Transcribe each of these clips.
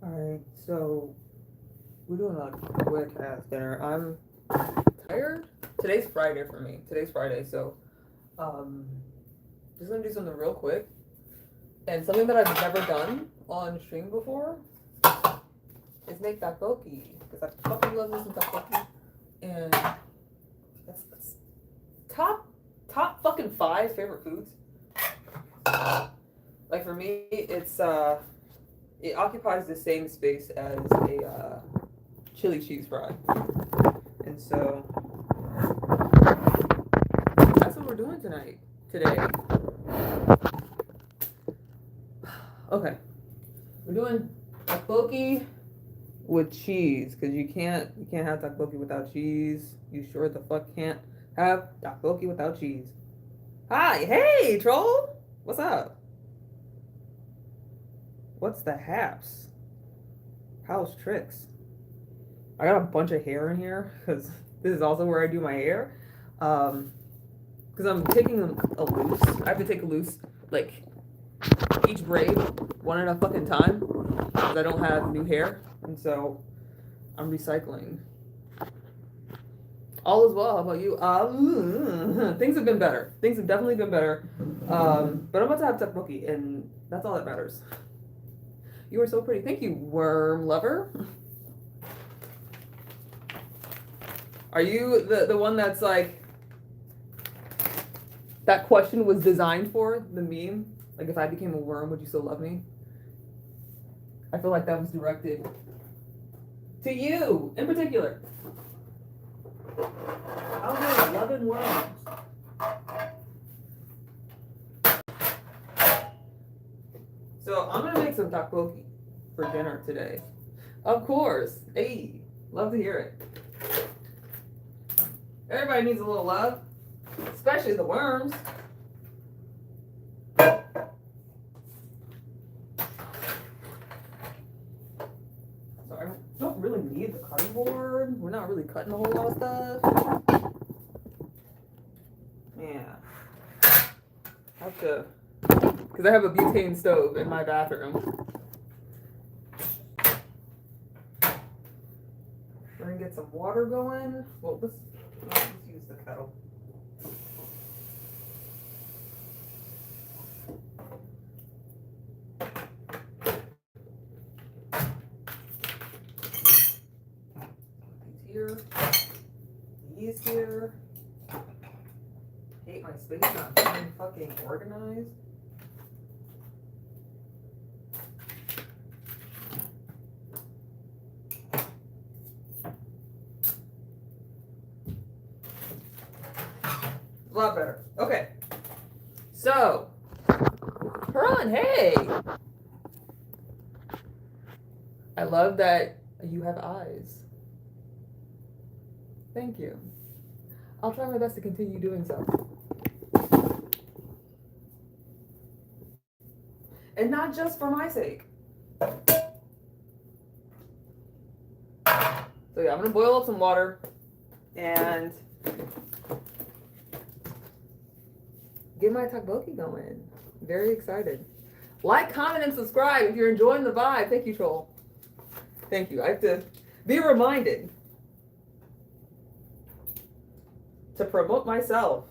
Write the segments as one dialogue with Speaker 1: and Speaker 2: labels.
Speaker 1: Alright, so we're doing a quick ass dinner. I'm tired. Today's Friday for me. Today's Friday, so um just gonna do something real quick. And something that I've never done on stream before is make tteokbokki. Because I fucking love me some tteokbokki. And that's top fucking five favorite foods. Like for me, it occupies the same space as a chili cheese fry. And so that's what we're doing today. Okay. We're doing tteokbokki with cheese because you can't have tteokbokki without cheese. You sure the fuck can't have tteokbokki without cheese. Hi, hey, troll. What's up? What's the haps? How's tricks? I got a bunch of hair in here because this is also where I do my hair. Because I'm taking a loose. I have to take a loose like each braid one at a fucking time because I don't have new hair, and so I'm recycling. All is well. How about you? Things have been better. Things have definitely been better. But I'm about to have tteokbokki, and that's all that matters. You are so pretty. Thank you, worm lover. Are you the one that's like that question was designed for? The meme? Like if I became a worm, would you still love me? I feel like that was directed to you in particular. I'm really loving worms. So I'm gonna make some tteokbokki for dinner today. Of course. Hey, love to hear it. Everybody needs a little love, especially the worms. So I don't really need the cutting board. We're not really cutting a whole lot of stuff. Yeah. I have to, because I have a butane stove in my bathroom. We're gonna get some water going. Well, let's use the kettle. These here. Hate my space not being fucking organized. A lot better. Okay. So, Herman, hey! I love that you have eyes. Thank you. I'll try my best to continue doing so. And not just for my sake. So yeah, I'm gonna boil up some water and get my tteokbokki going. Very excited. Like, comment, and subscribe if you're enjoying the vibe. Thank you, troll. Thank you. I have to be reminded to promote myself.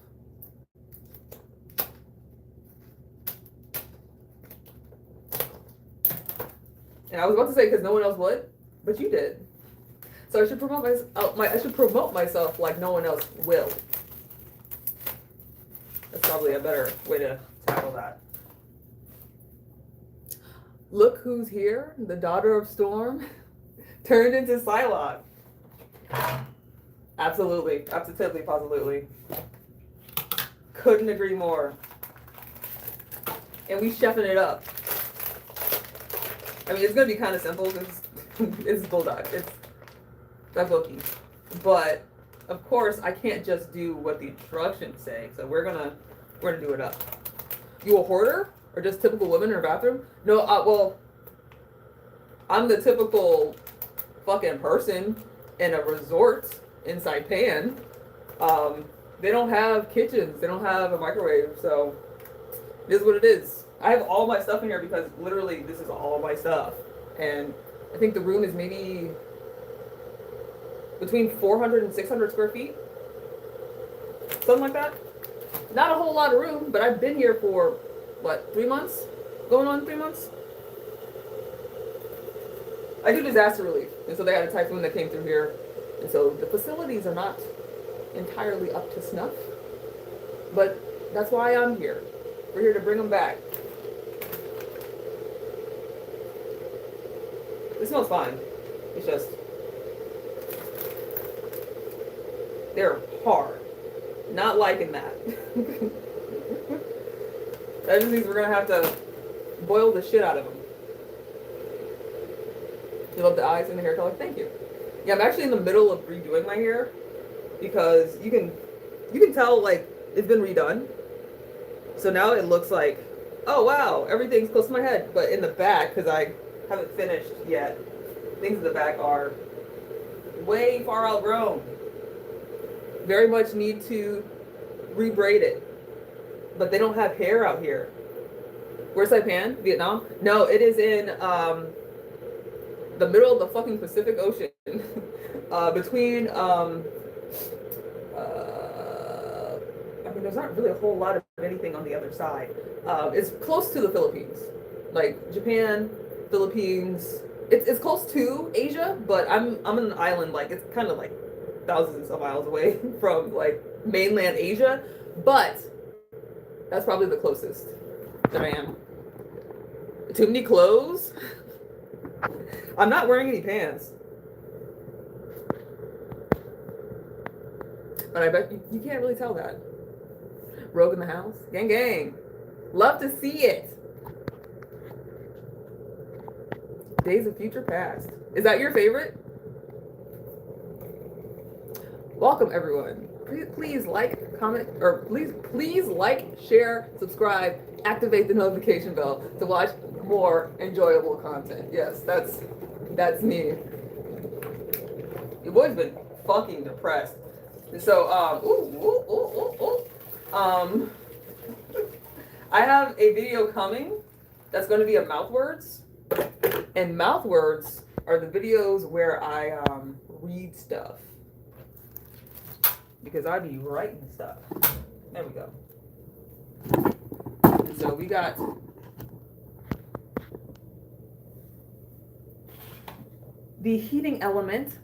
Speaker 1: And I was about to say because no one else would, but you did. So I should promote I should promote myself like no one else will. That's probably a better way to tackle that. Look who's here, the daughter of Storm, turned into Psylocke. Absolutely, absolutely, positively. Couldn't agree more. And we chefing it up. I mean, it's gonna be kind of simple because it's bulldog, it's tteokbokki. But of course, I can't just do what the instructions say. So we're gonna do it up. You a hoarder or just typical woman in her bathroom? No, well, I'm the typical fucking person in a resort in Saipan. They don't have kitchens. They don't have a microwave. So it is what it is. I have all my stuff in here because literally this is all my stuff. And I think the room is maybe between 400 and 600 square feet. Something like that. Not a whole lot of room, but I've been here for, what, 3 months? Going on 3 months? I do disaster relief, and so they had a typhoon that came through here, and so the facilities are not entirely up to snuff, but that's why I'm here. We're here to bring them back. It smells fine. It's just, they're hard. Not liking that. That just means we're gonna have to boil the shit out of them. You love the eyes and the hair color? Thank you. Yeah, I'm actually in the middle of redoing my hair because you can tell like it's been redone. So now it looks like, oh wow, everything's close to my head. But in the back, because I haven't finished yet, things in the back are way far outgrown. Very much need to rebraid it. But they don't have hair out here. Where's Saipan? Vietnam? No, it is in the middle of the fucking Pacific Ocean. Between I mean, there's not really a whole lot of anything on the other side. It's close to the Philippines, like Japan, Philippines. It's close to Asia, but I'm in an island, like it's kind of like thousands of miles away from like mainland Asia, but that's probably the closest that I am. Too many clothes. I'm not wearing any pants. But I bet you can't really tell that. Rogue in the house. Gang gang. Love to see it. Days of Future Past. Is that your favorite? Welcome everyone. Please like, comment, or please like, share, subscribe, activate the notification bell to watch more enjoyable content. Yes, that's me. Your boy's been fucking depressed. So, I have a video coming that's going to be of mouth words, and mouth words are the videos where I read stuff, because I be writing stuff. There we go. And so we got the heating element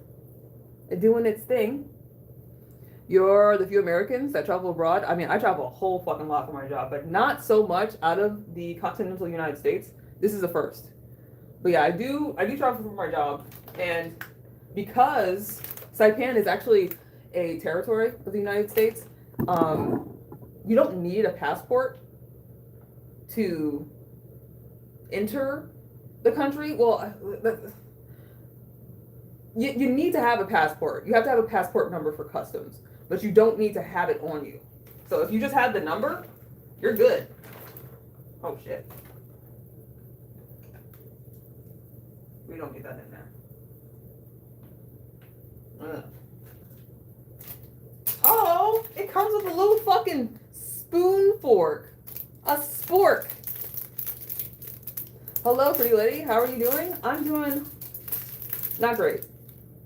Speaker 1: doing its thing. You're the few Americans that travel abroad. I mean, I travel a whole fucking lot for my job, but not so much out of the continental United States. This is a first. But yeah, I do travel for my job, and because Saipan is actually a territory of the United States, you don't need a passport to enter the country. Well, you need to have a passport. You have to have a passport number for customs, but you don't need to have it on you. So if you just have the number, you're good. Oh shit. We don't get that in there. Oh, it comes with a little fucking spoon fork. A spork. Hello, pretty lady. How are you doing? I'm doing not great,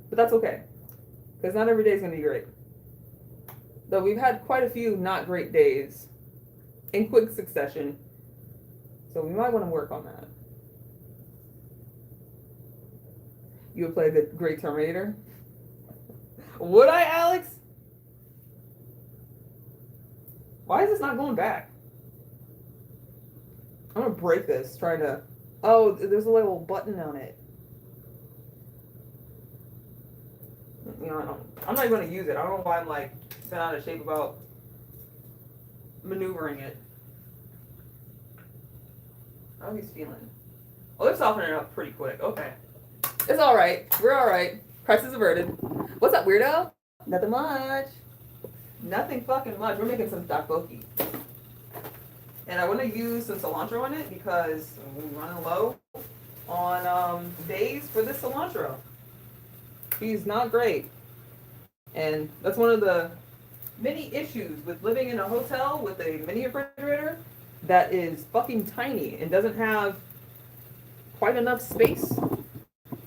Speaker 1: but that's okay, because not every day is going to be great. Though we've had quite a few not great days in quick succession, so we might want to work on that. You would play the Great Terminator? Would I, Alex? Why is this not going back? I'm gonna break this trying to... Oh, there's a little button on it. You know, I'm not even gonna use it. I don't know why I'm like bent out of shape about maneuvering it. How he's feeling? Oh, they're softening it up pretty quick. Okay. It's alright. We're alright. Crisis averted. What's up, weirdo? Nothing much. Nothing fucking much. We're making some tteokbokki. And I want to use some cilantro in it because we're running low on days for this cilantro. He's not great. And that's one of the many issues with living in a hotel with a mini refrigerator that is fucking tiny and doesn't have quite enough space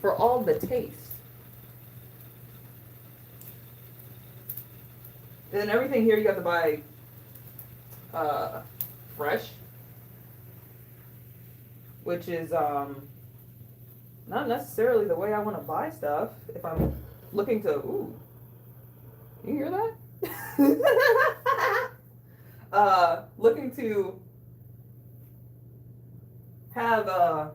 Speaker 1: for all the taste. And then everything here you have to buy fresh, which is not necessarily the way I want to buy stuff if I'm looking to. Ooh, you hear that? Looking to have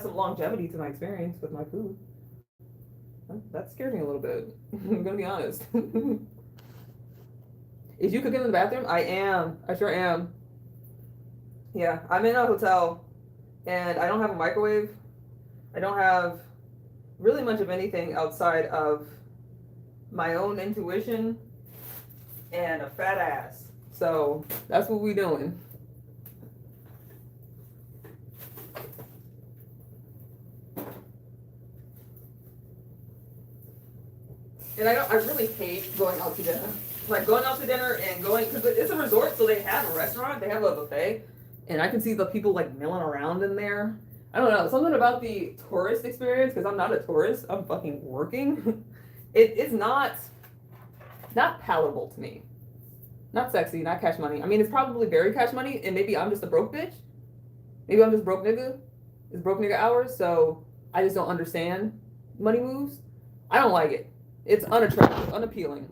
Speaker 1: some longevity to my experience with my food. That scared me a little bit. I'm gonna be honest. Is you cooking in the bathroom? I am. I sure am. Yeah, I'm in a hotel, and I don't have a microwave. I don't have really much of anything outside of my own intuition and a fat ass. So that's what we doing. And I really hate going out to dinner. Like going out to dinner and going, because it's a resort, so they have a restaurant, they have a buffet, and I can see the people like milling around in there. I don't know, something about the tourist experience, because I'm not a tourist, I'm fucking working. It's not palatable to me. Not sexy, not cash money. I mean, it's probably very cash money, and maybe I'm just a broke bitch. Maybe I'm just broke nigga. It's broke nigga hours, so I just don't understand money moves. I don't like it. It's unattractive, unappealing.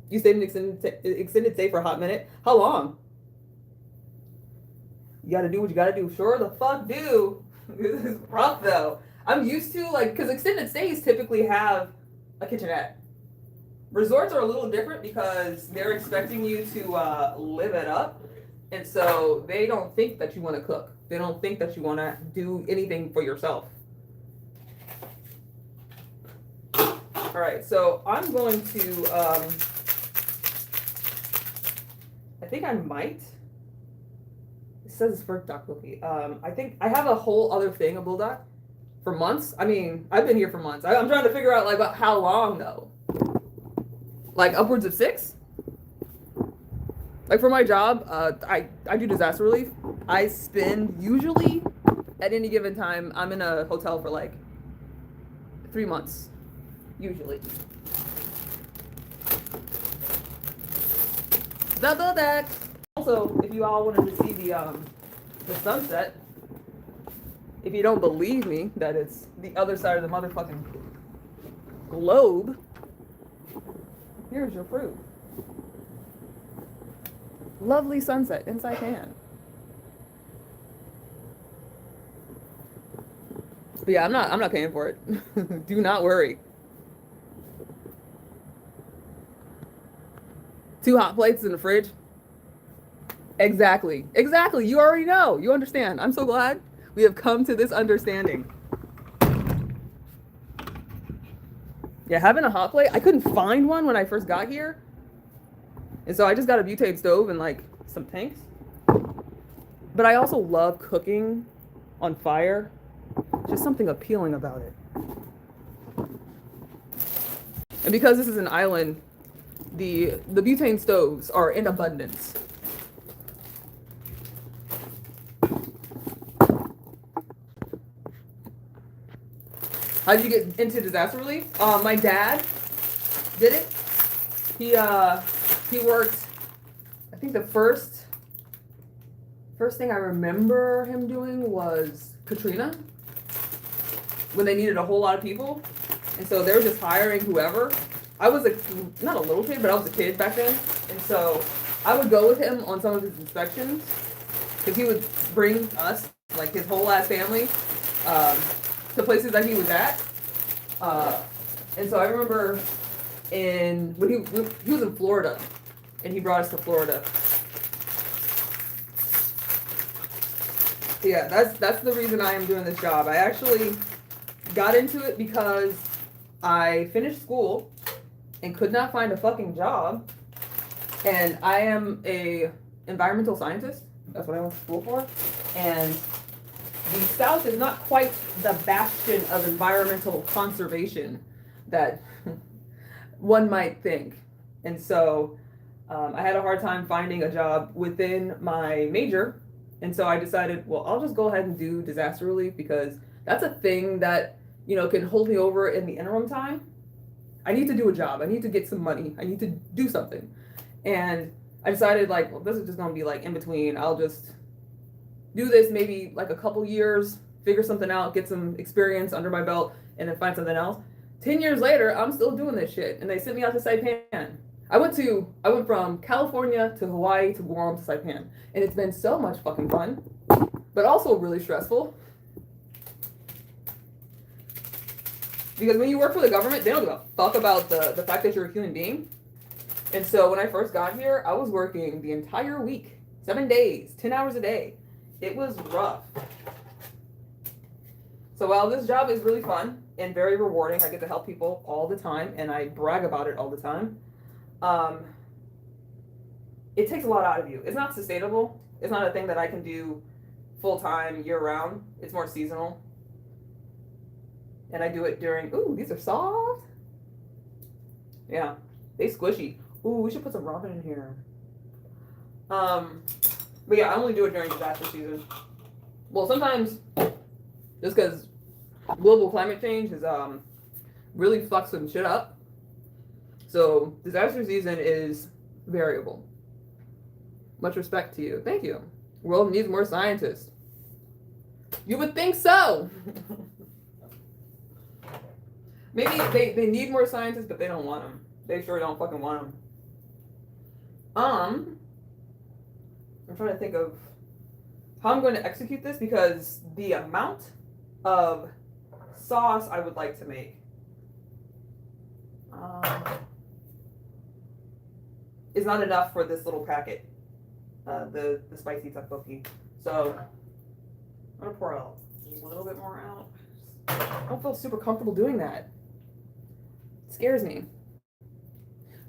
Speaker 1: You stayed in extended stay for a hot minute. How long? You gotta do what you gotta do. Sure the fuck do. This is rough though. I'm used to like, because extended stays typically have a kitchenette. Resorts are a little different because they're expecting you to live it up. And so they don't think that you want to cook. They don't think that you want to do anything for yourself. All right, so I'm going to, I think I might. It says it's for duck cookie. I think I have a whole other thing of bulldog for months. I mean, I've been here for months. I'm trying to figure out like about how long though. Like upwards of 6. Like for my job, I do disaster relief. I spend usually at any given time, I'm in a hotel for like 3 months, usually. Double deck. Also, if you all wanted to see the sunset, if you don't believe me that it's the other side of the motherfucking globe, here's your proof. Lovely sunset in Saipan. But yeah, I'm not paying for it. Do not worry. 2 hot plates in the fridge. Exactly. Exactly. You already know. You understand. I'm so glad we have come to this understanding. Yeah, having a hot plate. I couldn't find one when I first got here. And so I just got a butane stove and like some tanks. But I also love cooking on fire. Just something appealing about it. And because this is an island, the butane stoves are in abundance. How did you get into disaster relief? My dad did it. He worked, I think the first thing I remember him doing was Katrina, when they needed a whole lot of people. And so they were just hiring whoever. I was not a little kid, but I was a kid back then. And so I would go with him on some of his inspections because he would bring us, like his whole ass family, to places that he was at. And so I remember when he was in Florida, and he brought us to Florida. Yeah, that's the reason I am doing this job. I actually got into it because I finished school and could not find a fucking job. And I am a environmental scientist. That's what I went to school for. And the South is not quite the bastion of environmental conservation that one might think. And so I had a hard time finding a job within my major And so I decided, well, I'll just go ahead and do disaster relief because that's a thing that, you know, can hold me over in the interim time. I need to do a job. I need to get some money. I need to do something. And I decided, like, well, this is just going to be like in between. I'll just do this maybe like a couple years, figure something out, get some experience under my belt, and then find something else. 10 years later, I'm still doing this shit. And they sent me out to Saipan. I went from California to Hawaii to Guam to Saipan. And it's been so much fucking fun, but also really stressful. Because when you work for the government, they don't give a fuck about the fact that you're a human being. And so when I first got here, I was working the entire week, 7 days, 10 hours a day. It was rough. So while this job is really fun and very rewarding, I get to help people all the time, and I brag about it all the time. It takes a lot out of you. It's not sustainable. It's not a thing that I can do full-time, year-round. It's more seasonal. And I do it during, ooh, these are soft. Yeah, they squishy. Ooh, we should put some ramen in here. But yeah, I only do it during disaster season. Well, sometimes, just because global climate change is really fucks some shit up. So disaster season is variable. Much respect to you. Thank you. World needs more scientists. You would think so. Maybe they need more scientists, but they don't want them. They sure don't fucking want them. I'm trying to think of how I'm going to execute this because the amount of sauce I would like to make is not enough for this little packet, the spicy tteokbokki. So I'm gonna pour out a little bit more out. I don't feel super comfortable doing that. It scares me.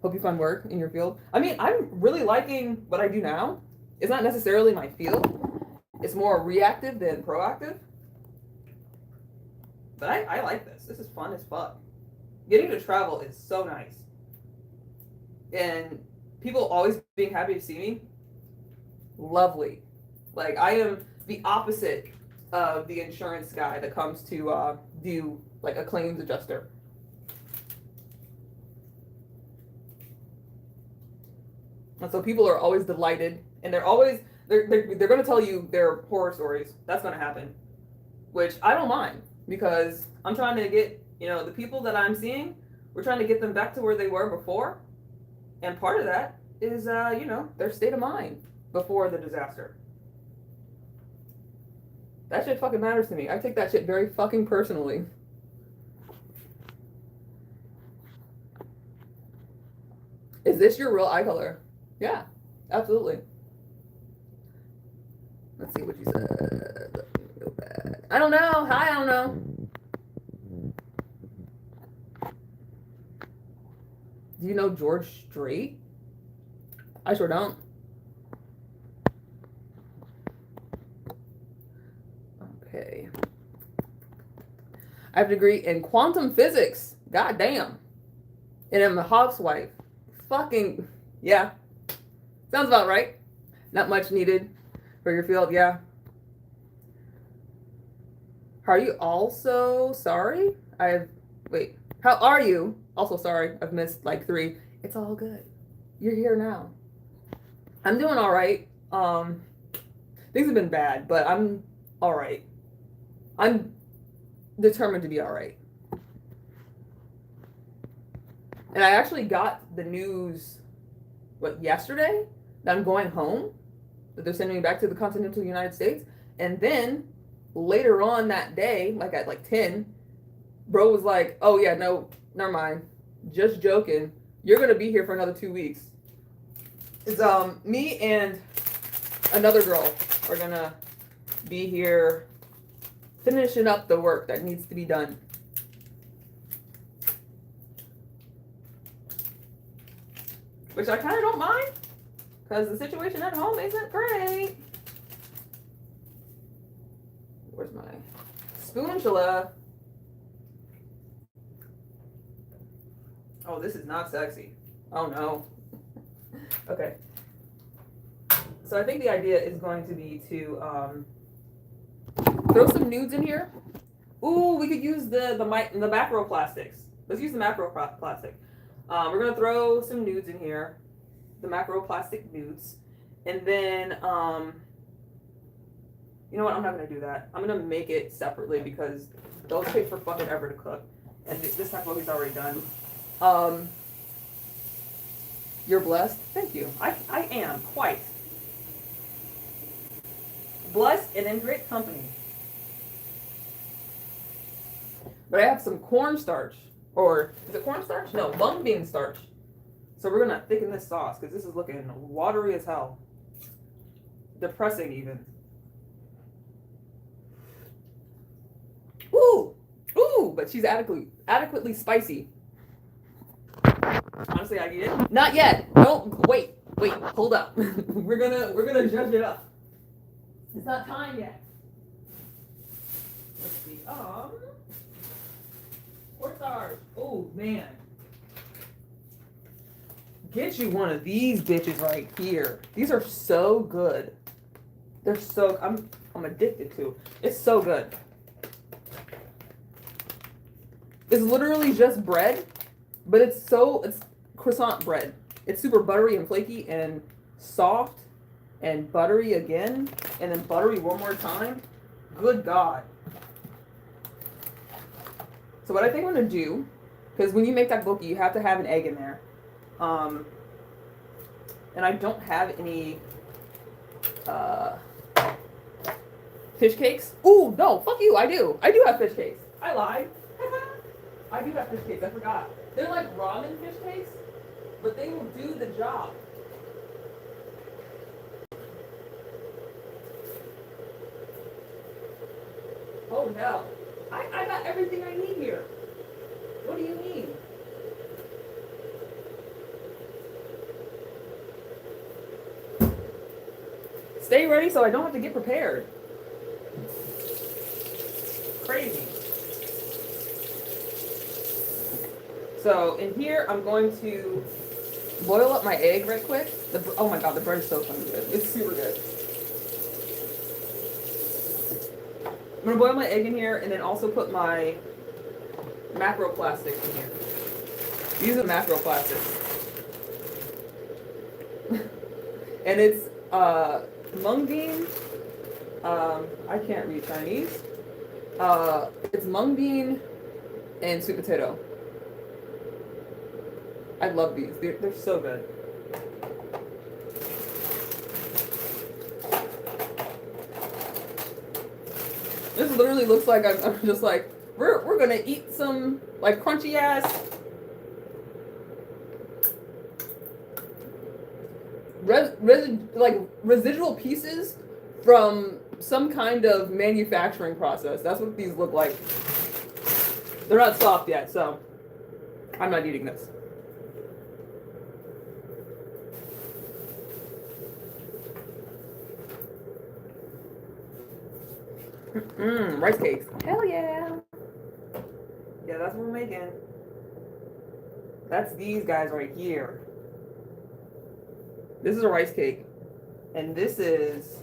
Speaker 1: Hope you find work in your field. I mean, I'm really liking what I do now. It's not necessarily my field. It's more reactive than proactive. But I like this. This is fun as fuck. Getting to travel is so nice. And people always being happy to see me. Lovely. Like, I am the opposite of the insurance guy that comes to do like a claims adjuster. And so people are always delighted, and they're going to tell you their horror stories. That's going to happen, which I don't mind because I'm trying to get, you know, the people that I'm seeing, we're trying to get them back to where they were before, and part of that is you know, their state of mind before the disaster. That shit fucking matters to me. I take that shit very fucking personally. Is this your real eye color? Yeah, absolutely. Let's see what you said. Go back. I don't know. Hi, I don't know. Do you know George Strait? I sure don't. Okay. I have a degree in quantum physics. God damn. And I'm a housewife. Fucking, yeah. Sounds about right. Not much needed for your field, yeah. Are you also sorry? Wait. How are you? Also sorry. I've missed like 3. It's all good. You're here now. I'm doing all right. Things have been bad, but I'm all right. I'm determined to be all right. And I actually got the news, yesterday? That I'm going home, that they're sending me back to the continental United States. And then later on that day, like at 10, bro was like, oh yeah, no, never mind. Just joking. You're going to be here for another 2 weeks. It's me and another girl are going to be here finishing up the work that needs to be done. Which I kind of don't mind. Because the situation at home isn't great. Where's my spatula? Oh, this is not sexy. Oh no. Okay. So I think the idea is going to be to throw some nudes in here. Ooh, we could use the macro plastics. Let's use the macro plastic. We're gonna throw some nudes in here, the macro plastic nudes, and then you know what? I'm not gonna do that. I'm gonna make it separately because those take for fucking ever to cook, and this tteokbokki is already done. You're blessed. Thank you. I am quite blessed and in great company. But I have some cornstarch, or is it cornstarch? No, mung bean starch. So we're gonna thicken this sauce because this is looking watery as hell. Depressing even. Ooh, ooh, but she's adequately spicy. Honestly, I eat it. Not yet. Don't wait. Hold up. we're gonna judge it up. It's not time yet. Let's see. Cornstarch. Oh man. Get you one of these bitches right here. These are so good. They're so I'm addicted to. It's so good. It's literally just bread, but it's croissant bread. It's super buttery and flaky and soft and buttery again and then buttery one more time. Good God. So what I think I'm gonna do, because when you make tteokbokki, you have to have an egg in there. And I don't have any fish cakes. Ooh, no, fuck you, I do. I do have fish cakes. I lied. I do have fish cakes, I forgot. They're like ramen fish cakes, but they will do the job. Oh no. I got everything I need here. What do you need? Stay ready so I don't have to get prepared. Crazy. So in here, I'm going to boil up my egg right quick. Oh my God, the bread is so fucking good. It's super good. I'm gonna boil my egg in here and then also put my macro plastics in here. These are macro plastics. And it's mung bean. I can't read Chinese. It's mung bean and sweet potato. I love these. They're so good. This literally looks like I'm just like, we're gonna eat some like crunchy ass residual pieces from some kind of manufacturing process. That's what these look like. They're not soft yet, so I'm not eating this. Rice cakes. Hell yeah. Yeah, that's what we're making. That's these guys right here. This is a rice cake. And this is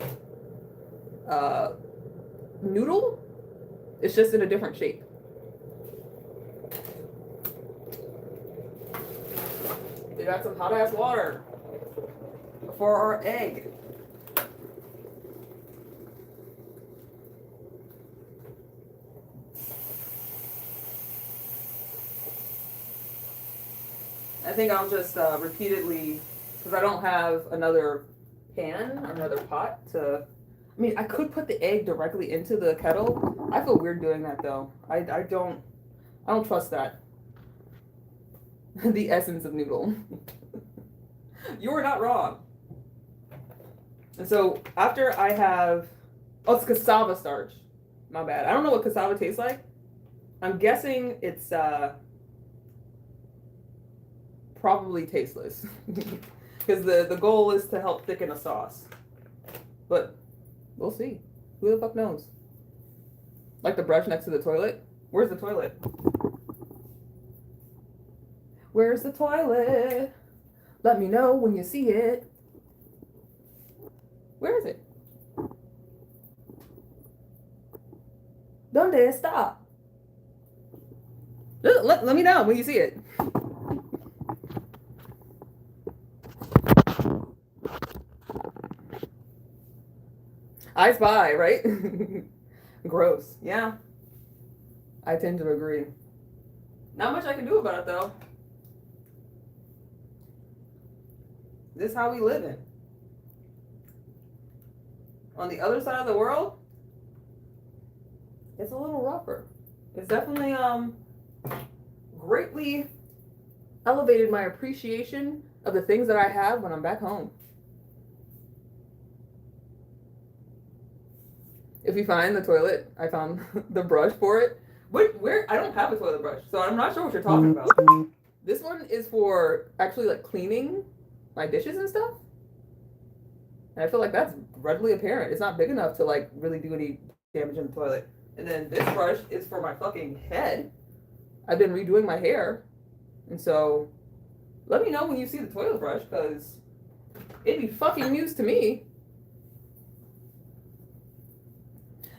Speaker 1: noodle. It's just in a different shape. We got some hot ass water for our egg. I think I'll just repeatedly, because I don't have another pan or another pot to, I mean, I could put the egg directly into the kettle. I feel weird doing that though. I don't trust that. The essence of noodle. You are not wrong. And so after I have, oh, it's cassava starch. My bad. I don't know what cassava tastes like. I'm guessing it's probably tasteless. Because the goal is to help thicken a sauce. But we'll see. Who the fuck knows? Like the brush next to the toilet? Where's the toilet? Where's the toilet? Let me know when you see it. Where is it? Donde está? Let me know when you see it. I spy, right? Gross. Yeah, I tend to agree. Not much I can do about it though. This is how we live in. On the other side of the world, it's a little rougher. It's definitely greatly elevated my appreciation of the things that I have when I'm back home. If you find the toilet, I found the brush for it. Where I don't have a toilet brush, so I'm not sure what you're talking about. This one is for actually like cleaning my dishes and stuff. And I feel like that's readily apparent. It's not big enough to like really do any damage in the toilet. And then this brush is for my fucking head. I've been redoing my hair. And so let me know when you see the toilet brush, because it'd be fucking news to me.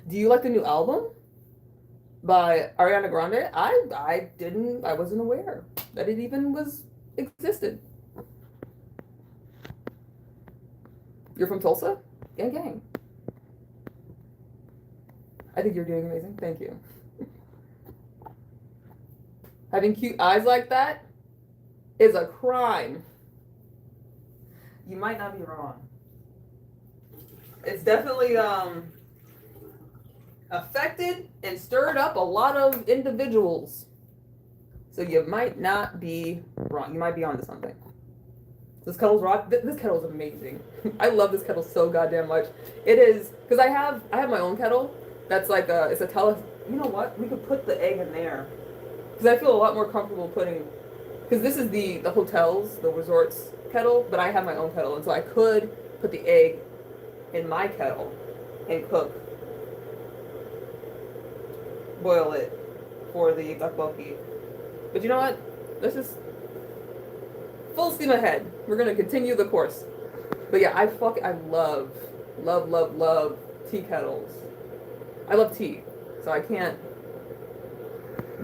Speaker 1: Do you like the new album by Ariana Grande? I wasn't aware that it even existed. You're from Tulsa? Gang gang. I think you're doing amazing. Thank you. Having cute eyes like that is a crime. You might not be wrong. It's definitely affected and stirred up a lot of individuals. So you might not be wrong. You might be onto something. This kettle's rock. This kettle's amazing. I love this kettle so goddamn much. It is, because I have my own kettle. That's like it's a you know what? We could put the egg in there, because I feel a lot more comfortable putting, because this is the hotels, the resorts kettle, but I have my own kettle, and so I could put the egg in my kettle and boil it for the tteokbokki. But you know what? Let's just full steam ahead. We're gonna continue the course. But yeah, I love tea kettles. I love tea, so I can't.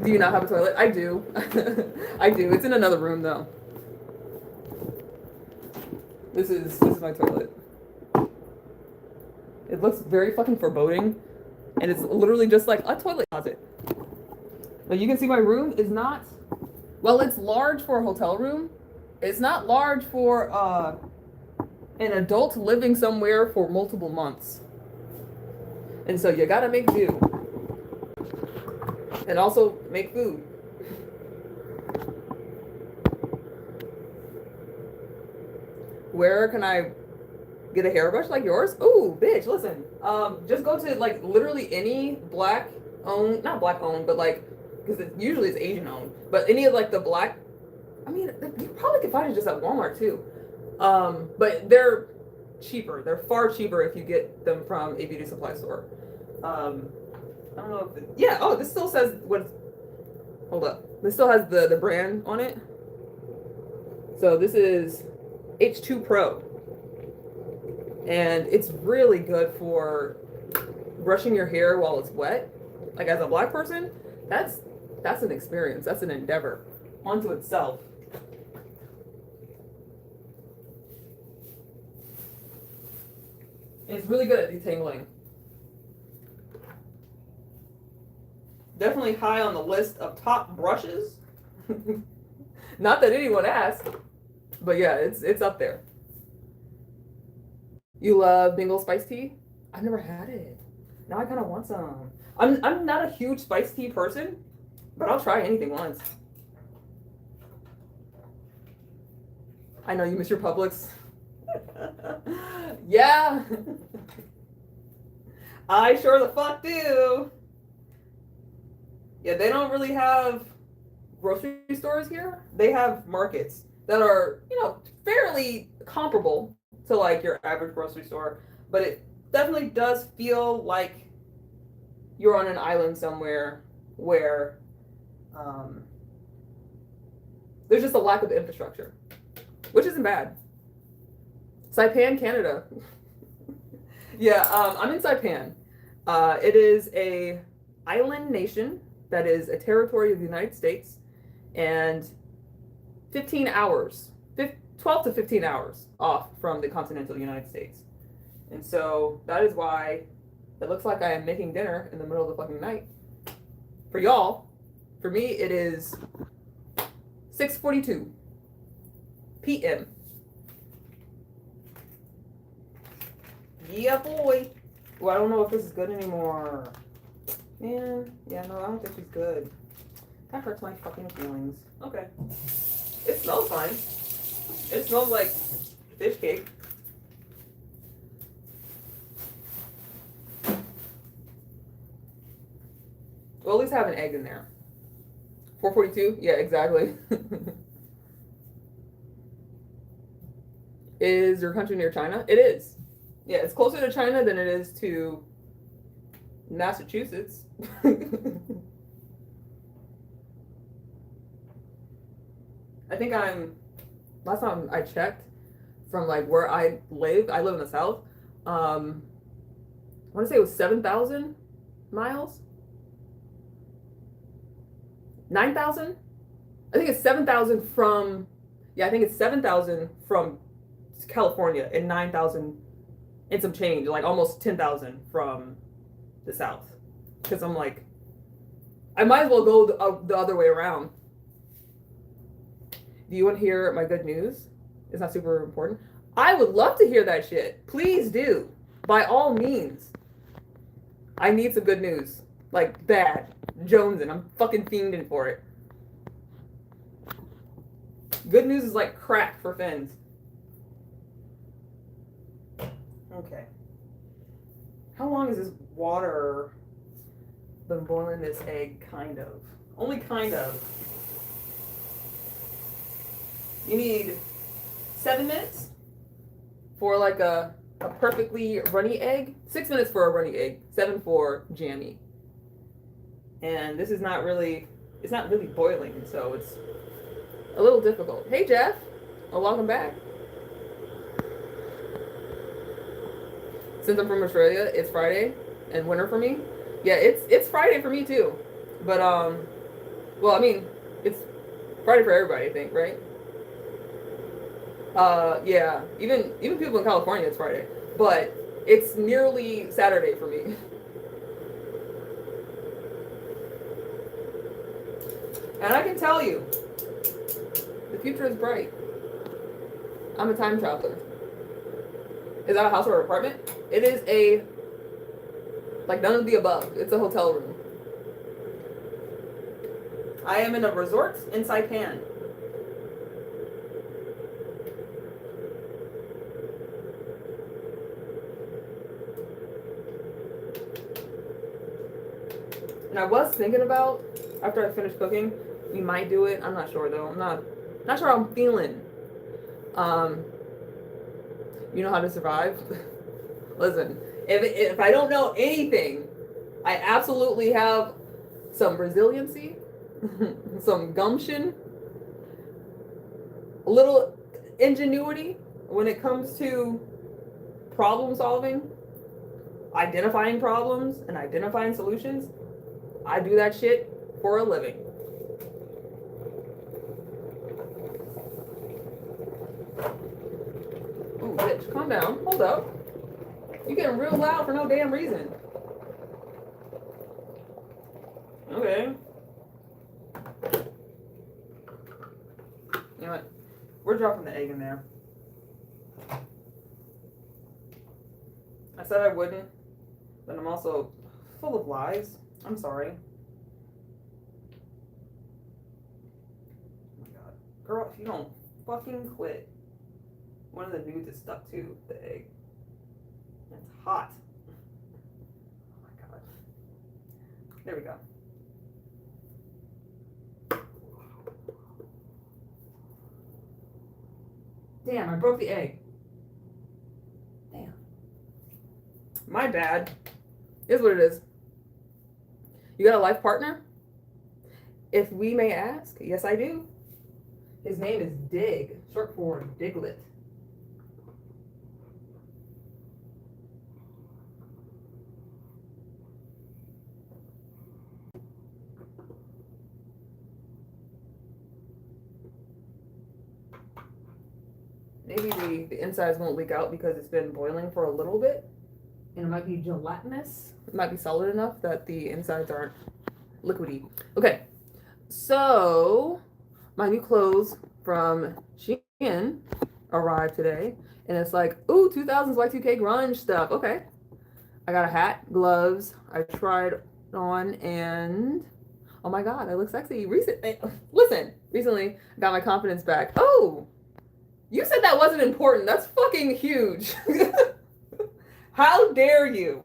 Speaker 1: Do you not have a toilet? I do. I do. It's in another room though. This is my toilet. It looks very fucking foreboding, and it's literally just like a toilet closet. But you can see my room is not, well, it's large for a hotel room. It's not large for an adult living somewhere for multiple months. And so you gotta make do. And also make food. Where can I get a hairbrush like yours? Ooh, bitch, listen. Just go to like literally any black owned, not black owned, but like, because usually it's Asian owned, but any of like the black, I mean, you probably can find it just at Walmart too. But they're cheaper. They're far cheaper if you get them from a beauty supply store. I don't know if yeah, oh, this still says hold up. This still has the brand on it. So this is H2 Pro. And it's really good for brushing your hair while it's wet. Like as a black person, that's an experience. That's an endeavor unto itself. It's really good at detangling. Definitely high on the list of top brushes. Not that anyone asked, but yeah, it's up there. You love Bengal spice tea? I've never had it. Now I kind of want some. I'm not a huge spice tea person, but I'll try anything once. I know you miss your Publix. Yeah. I sure the fuck do. Yeah, they don't really have grocery stores here. They have markets that are, fairly comparable to like your average grocery store, but it definitely does feel like you're on an island somewhere where there's just a lack of infrastructure, which isn't bad. Saipan, Canada. Yeah, I'm in Saipan. It is a island nation that is a territory of the United States, and 15 hours, 12 to 15 hours off from the continental United States. And so that is why it looks like I am making dinner in the middle of the fucking night. For y'all, for me, it is 6:42 p.m. Yeah, boy. Well, I don't know if this is good anymore. Man, yeah, no, I don't think she's good. That hurts my fucking feelings. Okay. It smells fine. It smells like fish cake. We'll at least have an egg in there. 4:42? Yeah, exactly. Is your country near China? It is. Yeah, it's closer to China than it is to Massachusetts. I think last time I checked, from like where I live in the south. I want to say it was 7,000 miles. 9,000? I think it's 7,000 from, yeah, I think it's 7,000 from California and 9,000 and some change, like almost 10,000 from the south. Because I'm like, I might as well go the other way around. Do you want to hear my good news? It's not super important. I would love to hear that shit. Please do. By all means. I need some good news. Like, bad. Jonesing. I'm fucking fiending for it. Good news is like crack for fins. Okay. How long has this water been boiling this egg? Kind of. Only kind of. You need 7 minutes for like a perfectly runny egg. 6 minutes for a runny egg. 7 for jammy. And this is not really, it's not really boiling, so it's a little difficult. Hey Jeff, well, welcome back. Since I'm from Australia, it's Friday and winter for me. Yeah, it's Friday for me too. But well, I mean, it's Friday for everybody, I think, right? Yeah, even people in California, it's Friday, but it's nearly Saturday for me. And I can tell you, the future is bright. I'm a time traveler. Is that a house or an apartment? It is like none of the above. It's a hotel room. I am in a resort in Saipan. And I was thinking about, after I finish cooking, we might do it. I'm not sure though. I'm not sure how I'm feeling. You know how to survive? Listen, if I don't know anything, I absolutely have some resiliency, some gumption, a little ingenuity when it comes to problem solving, identifying problems, and identifying solutions. I do that shit for a living. Ooh, bitch, calm down. Hold up. You getting real loud for no damn reason. Okay. You know what? We're dropping the egg in there. I said I wouldn't, but I'm also full of lies. I'm sorry. Oh my god. Girl, if you don't fucking quit. One of the nudes is stuck to the egg. It's hot. Oh my god. There we go. Damn, I broke the egg. Damn. My bad. Is what it is. You got a life partner? If we may ask, yes I do. His name is Dig, short for Diglett. maybe the insides won't leak out because it's been boiling for a little bit. And it might be gelatinous. It might be solid enough that the insides aren't liquidy. Okay, so my new clothes from Shein arrived today. And it's like, ooh, 2000s Y2K grunge stuff. Okay. I got a hat, gloves. I tried on and oh my god, I look sexy. Recently, got my confidence back. Oh, you said that wasn't important. That's fucking huge. How dare you?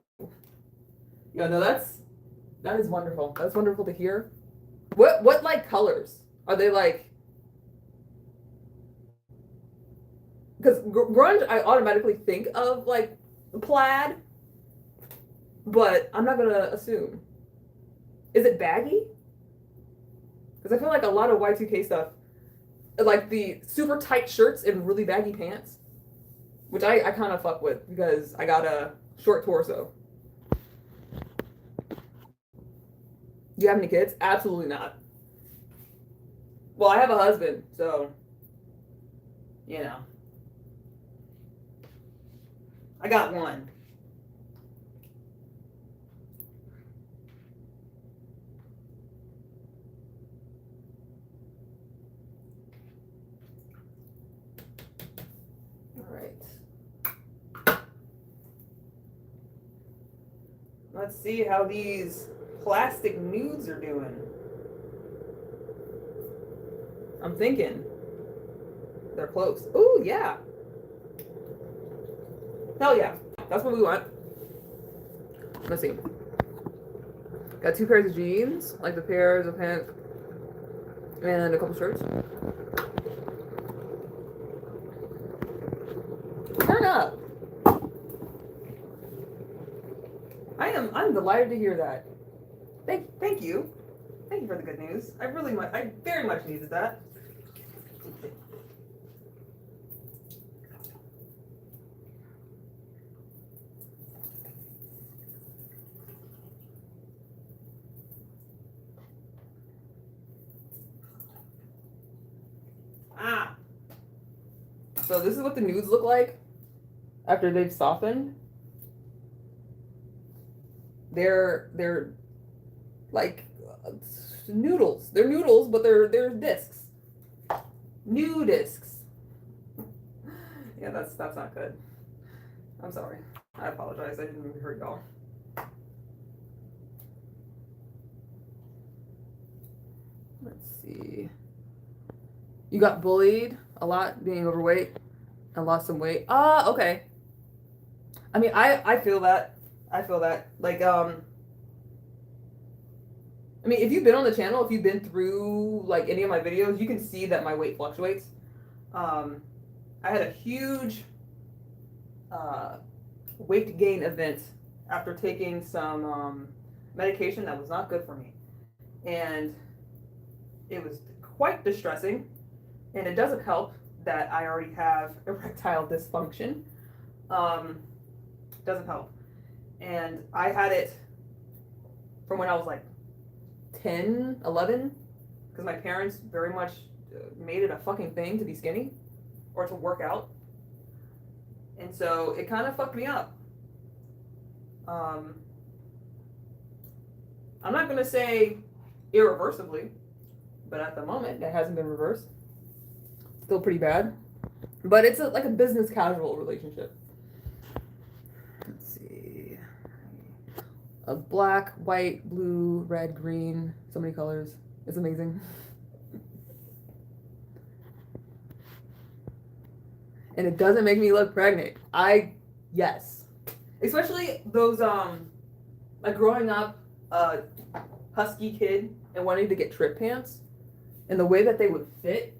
Speaker 1: Yeah, no, that is wonderful. That's wonderful to hear. What like colors are they like? Because grunge, I automatically think of like plaid, but I'm not gonna assume. Is it baggy? Because I feel like a lot of Y2K stuff, like the super tight shirts and really baggy pants, which I kind of fuck with because I got a short torso. Do you have any kids? Absolutely not. Well, I have a husband, so, you know. I got one. All right. Let's see how these plastic nudes are doing. I'm thinking they're close. Ooh, yeah. Hell yeah. That's what we want. Let's see. Got 2 pairs of jeans, like the pairs of pants, and a couple shirts. Turn up. I'm delighted to hear that. Thank you. Thank you for the good news. I very much needed that. Ah. So this is what the nudes look like after they've softened. They're like noodles. They're noodles, but they're discs. New discs. Yeah, that's not good. I'm sorry. I apologize. I didn't mean to hurt y'all. Let's see. You got bullied a lot being overweight and lost some weight. Okay. I mean, I feel that. I feel that. Like, I mean, if you've been on the channel, if you've been through like any of my videos, you can see that my weight fluctuates. I had a huge weight gain event after taking some medication that was not good for me. And it was quite distressing. And it doesn't help that I already have erectile dysfunction. Doesn't help. And I had it from when I was like 10, 11, because my parents very much made it a fucking thing to be skinny or to work out. And so it kind of fucked me up. I'm not going to say irreversibly, but at the moment it hasn't been reversed. Still pretty bad. But it's like a business casual relationship. Let's see. A black, white, blue, red, green. So many colors. It's amazing. And it doesn't make me look pregnant. Yes. Especially those, like growing up a husky kid and wanting to get trip pants and the way that they would fit.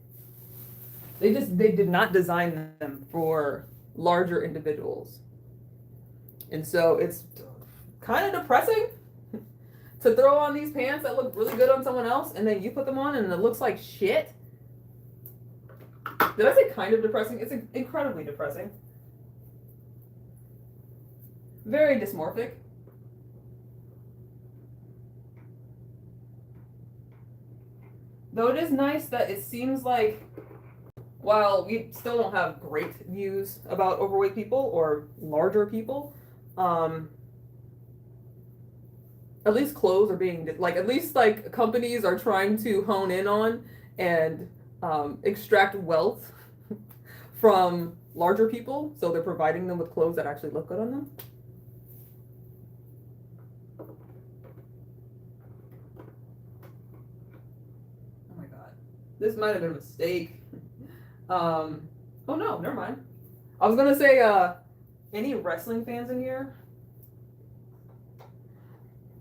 Speaker 1: They did not design them for larger individuals. And so it's kind of depressing to throw on these pants that look really good on someone else and then you put them on and it looks like shit. Did I say kind of depressing? It's incredibly depressing. Very dysmorphic. Though it is nice that it seems like while we still don't have great views about overweight people or larger people, at least clothes are being like, at least like companies are trying to hone in on and extract wealth from larger people, so they're providing them with clothes that actually look good on them. Oh my god, this might have been a mistake. Oh no, never mind. I was gonna say, any wrestling fans in here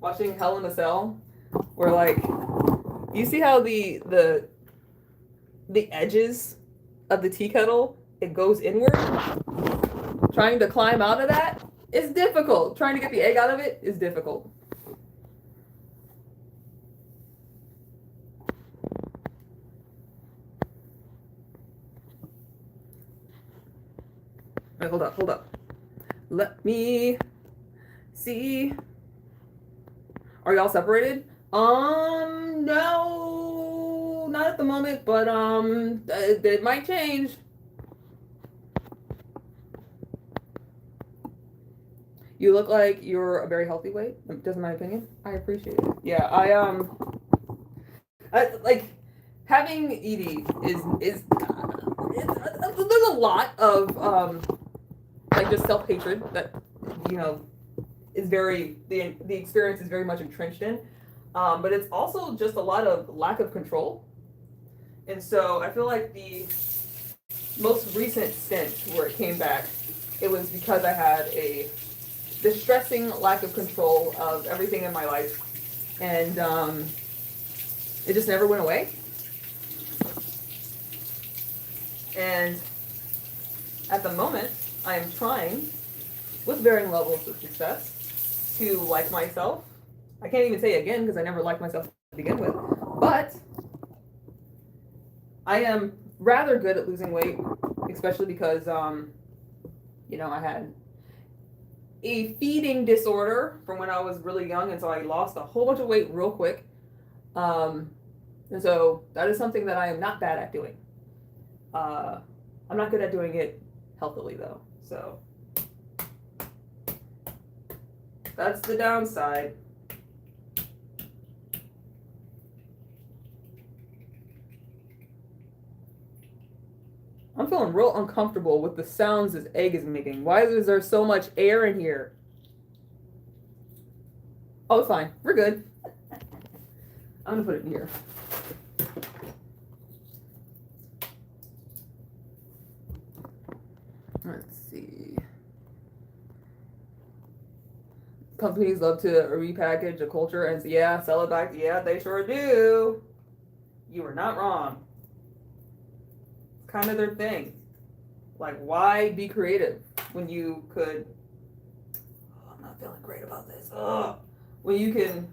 Speaker 1: watching Hell in a Cell, where like, you see how the edges of the tea kettle, it goes inward. Trying to climb out of that is difficult. Trying to get the egg out of it is difficult. Wait, hold up. Let me see. Are y'all separated? No, not at the moment, but it might change. You look like you're a very healthy weight. Just in my opinion. I appreciate it. Yeah, I like having ED is there's a lot of like just self-hatred that, you know, is very, the experience is very much entrenched in, but it's also just a lot of lack of control. And so I feel like the most recent stint where it came back, it was because I had a distressing lack of control of everything in my life, and it just never went away. And at the moment, I am trying, with varying levels of success, to like myself. I can't even say again because I never liked myself to begin with, but I am rather good at losing weight, especially because, you know, I had a feeding disorder from when I was really young, and so I lost a whole bunch of weight real quick. And so that is something that I am not bad at doing. I'm not good at doing it healthily though, so that's the downside. I'm feeling real uncomfortable with the sounds this egg is making. Why is there so much air in here? Oh, it's fine. We're good. I'm gonna put it in here. Let's see. Companies love to repackage a culture and yeah, sell it back. Yeah, they sure do. You are not wrong. It's kind of their thing. Like, why be creative when you could? Oh, I'm not feeling great about this. Ugh. When you can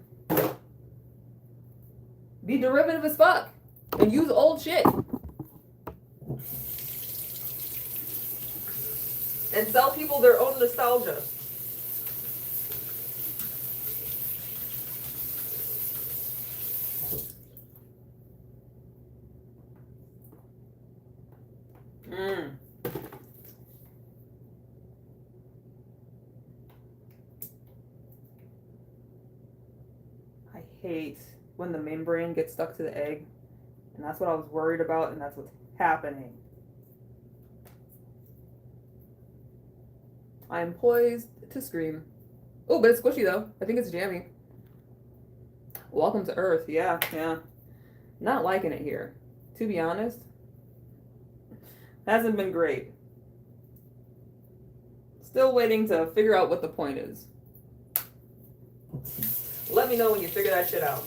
Speaker 1: be derivative as fuck and use old shit and sell people their own nostalgia. I hate when the membrane gets stuck to the egg, and that's what I was worried about, and that's what's happening. I am poised to scream. Oh, but it's squishy though. I think it's jammy. Welcome to Earth. Yeah. Not liking it here, to be honest. Hasn't been great. Still waiting to figure out what the point is. Let me know when you figure that shit out.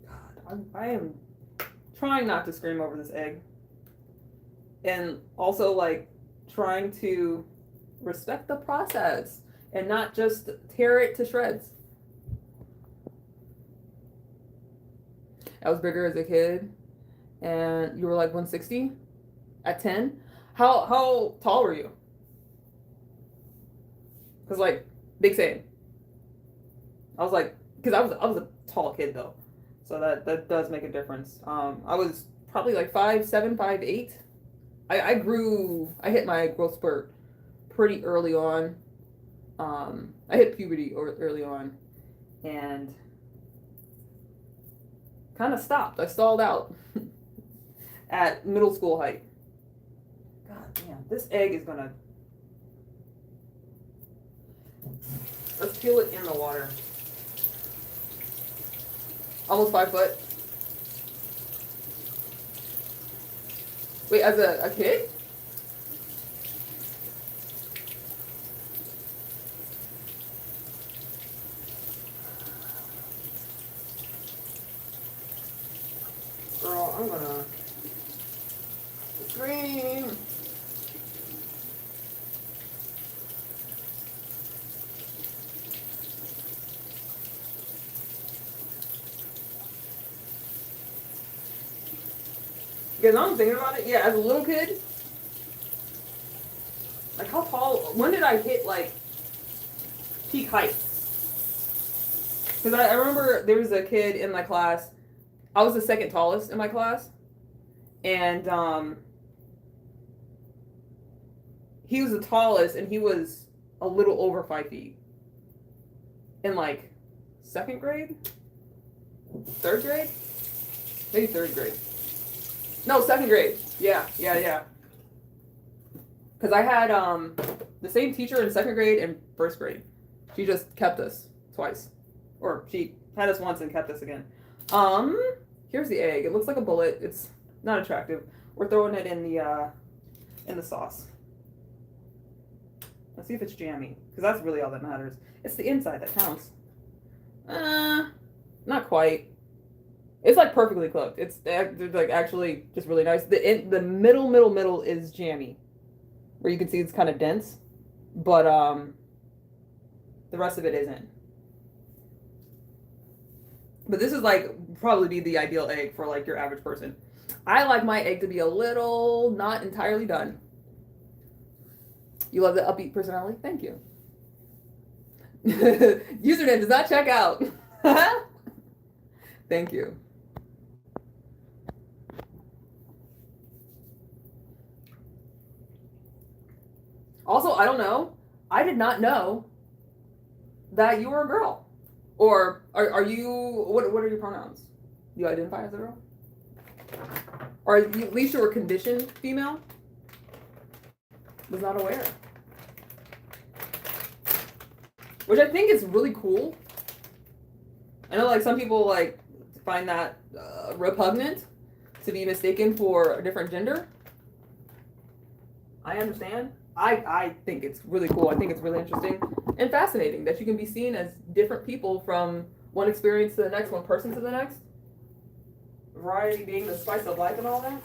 Speaker 1: God, I am trying not to scream over this egg. And also, like, trying to respect the process and not just tear it to shreds. I was bigger as a kid, and you were like 160 at 10. How tall were you? Because, like, big same. I was like because I was a tall kid though, so that does make a difference. I was probably like 5'7", 5'8". I hit my growth spurt pretty early on. I hit puberty early on, and kind of stopped. I stalled out at middle school height. God damn, this egg is gonna. Let's peel it in the water. Almost 5 foot. Wait, as a kid? Girl, I'm gonna scream. Because I'm thinking about it, yeah, as a little kid, like how tall, when did I hit like peak height? Because I remember there was a kid in my class, I was the second tallest in my class, and he was the tallest, and he was a little over 5 feet in like second grade, third grade, maybe third grade. No, second grade. Yeah. Because I had the same teacher in second grade and first grade. She just kept us twice, or she had us once and kept us again. Here's the egg. It looks like a bullet. It's not attractive. We're throwing it in the sauce. Let's see if it's jammy, because that's really all that matters. It's the inside that counts. Not quite. It's like perfectly cooked. It's like actually just really nice. The middle is jammy, where you can see it's kind of dense, but the rest of it isn't. But this is like probably be the ideal egg for like your average person. I like my egg to be a little not entirely done. You love the upbeat personality? Thank you. Username does not check out. Thank you. Also, I don't know. I did not know that you were a girl. Or are you, what are your pronouns? You identify as a girl? Or at least you were conditioned female? Was not aware. Which I think is really cool. I know like some people like find that repugnant to be mistaken for a different gender. I understand. I think it's really cool. I think it's really interesting and fascinating that you can be seen as different people from one experience to the next, one person to the next. Variety being the spice of life and all that.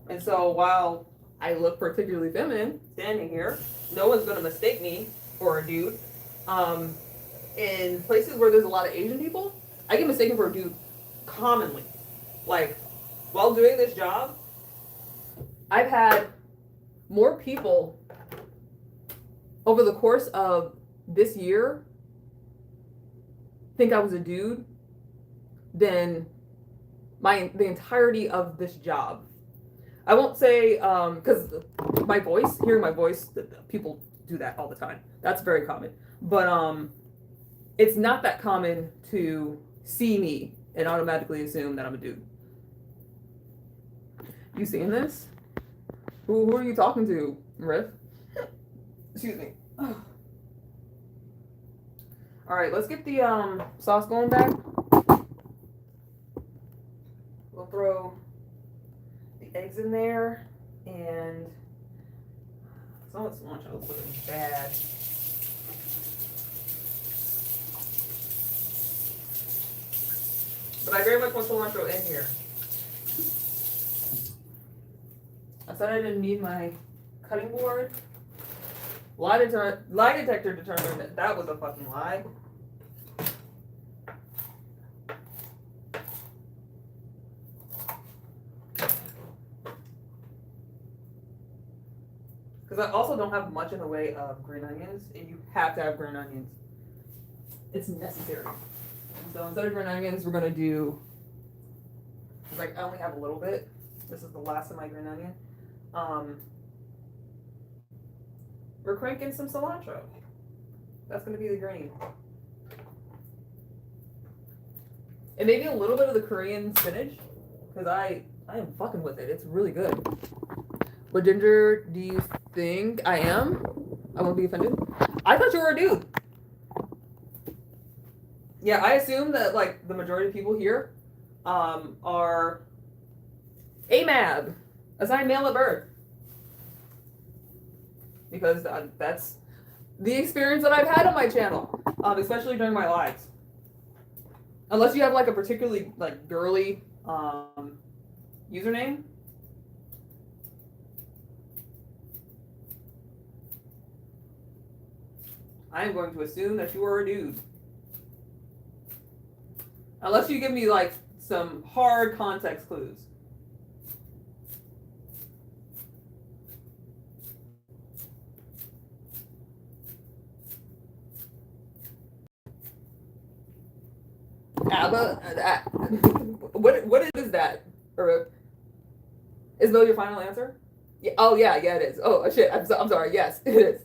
Speaker 1: And so while I look particularly feminine standing here, no one's going to mistake me for a dude. In places where there's a lot of Asian people, I get mistaken for a dude commonly. Like, while doing this job, I've had more people over the course of this year think I was a dude than the entirety of this job. I won't say, because my voice, hearing my voice, people do that all the time. That's very common. But it's not that common to see me and automatically assume that I'm a dude. You seeing this? Who are you talking to, Riff? Excuse me. All right, let's get the sauce going back. We'll throw the eggs in there, and some of this cilantro is looking bad. But I very much want cilantro in here. I said I didn't need my cutting board. Lie detector determined that that was a fucking lie. Because I also don't have much in the way of green onions, and you have to have green onions. It's necessary. So instead of green onions, we're gonna do, like, I only have a little bit. This is the last of my green onion. We're cranking some cilantro. That's gonna be the green. And maybe a little bit of the Korean spinach, because I am fucking with it. It's really good. What ginger do you think I am? I won't be offended. I thought you were a dude. Yeah, I assume that like the majority of people here are AMAB, assigned male at birth. Because that's the experience that I've had on my channel, especially during my lives. Unless you have like a particularly like girly username. I am going to assume that you are a dude. Unless you give me like some hard context clues. ABBA? What is that? Or is Bill your final answer? Yeah. Oh yeah, it is. Oh shit. I'm sorry. Yes, it is.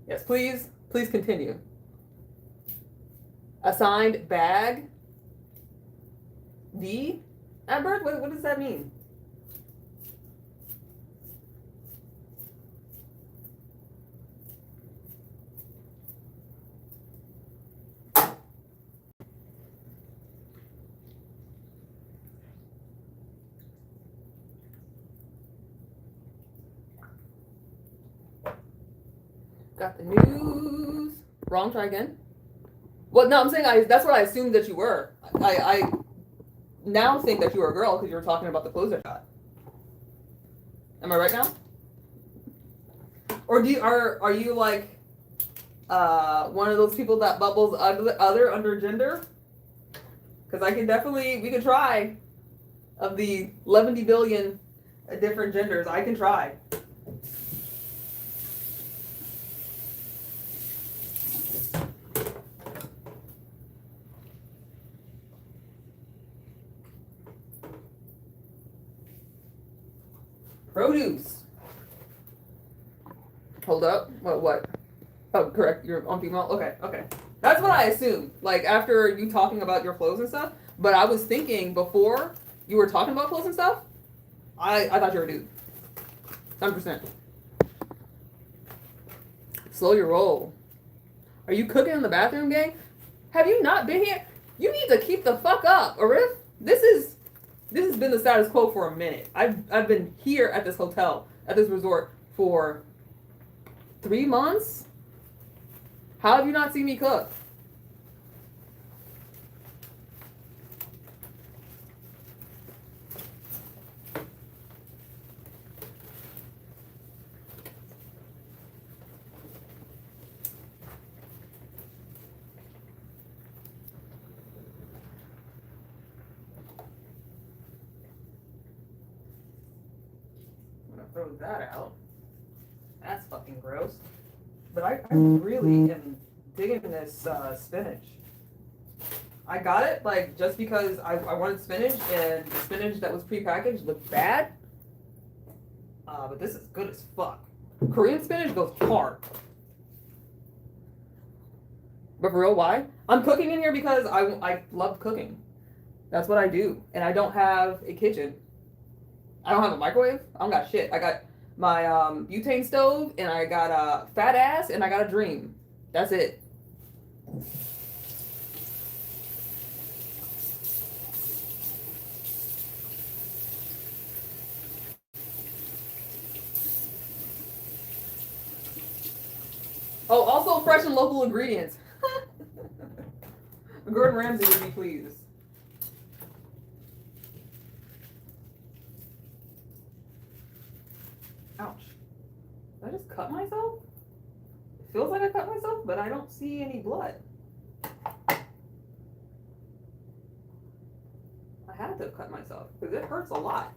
Speaker 1: Yes, please continue. Assigned bag. D at birth? What does that mean? Got the news. Wrong, try again. Well, no, I'm saying that's what I assumed that you were. I now think that you were a girl because you were talking about the clothes I got. Am I right now? Or are you like one of those people that bubbles other under gender? Because we could try. Of the 11 billion different genders, I can try. Produce. Hold up. What? Oh, correct. You're on female. Okay. That's what I assumed. Like after you talking about your clothes and stuff. But I was thinking before you were talking about clothes and stuff, I thought you were a dude. 100%. Slow your roll. Are you cooking in the bathroom, gang? Have you not been here? You need to keep the fuck up, Arif. This has been the status quo for a minute. I've been here at this hotel, at this resort for 3 months. How have you not seen me cook? Throw that out. That's fucking gross. But I really am digging this spinach. I got it like just because I wanted spinach and the spinach that was prepackaged looked bad. But this is good as fuck. Korean spinach goes hard. But for real, why? I'm cooking in here because I love cooking. That's what I do. And I don't have a kitchen. I don't have a microwave. I don't got shit. I got my butane stove, and I got a fat ass, and I got a dream. That's it. Oh, also fresh and local ingredients. Gordon Ramsay would be pleased. Ouch. Did I just cut myself? It feels like I cut myself, but I don't see any blood. I had to have cut myself because it hurts a lot.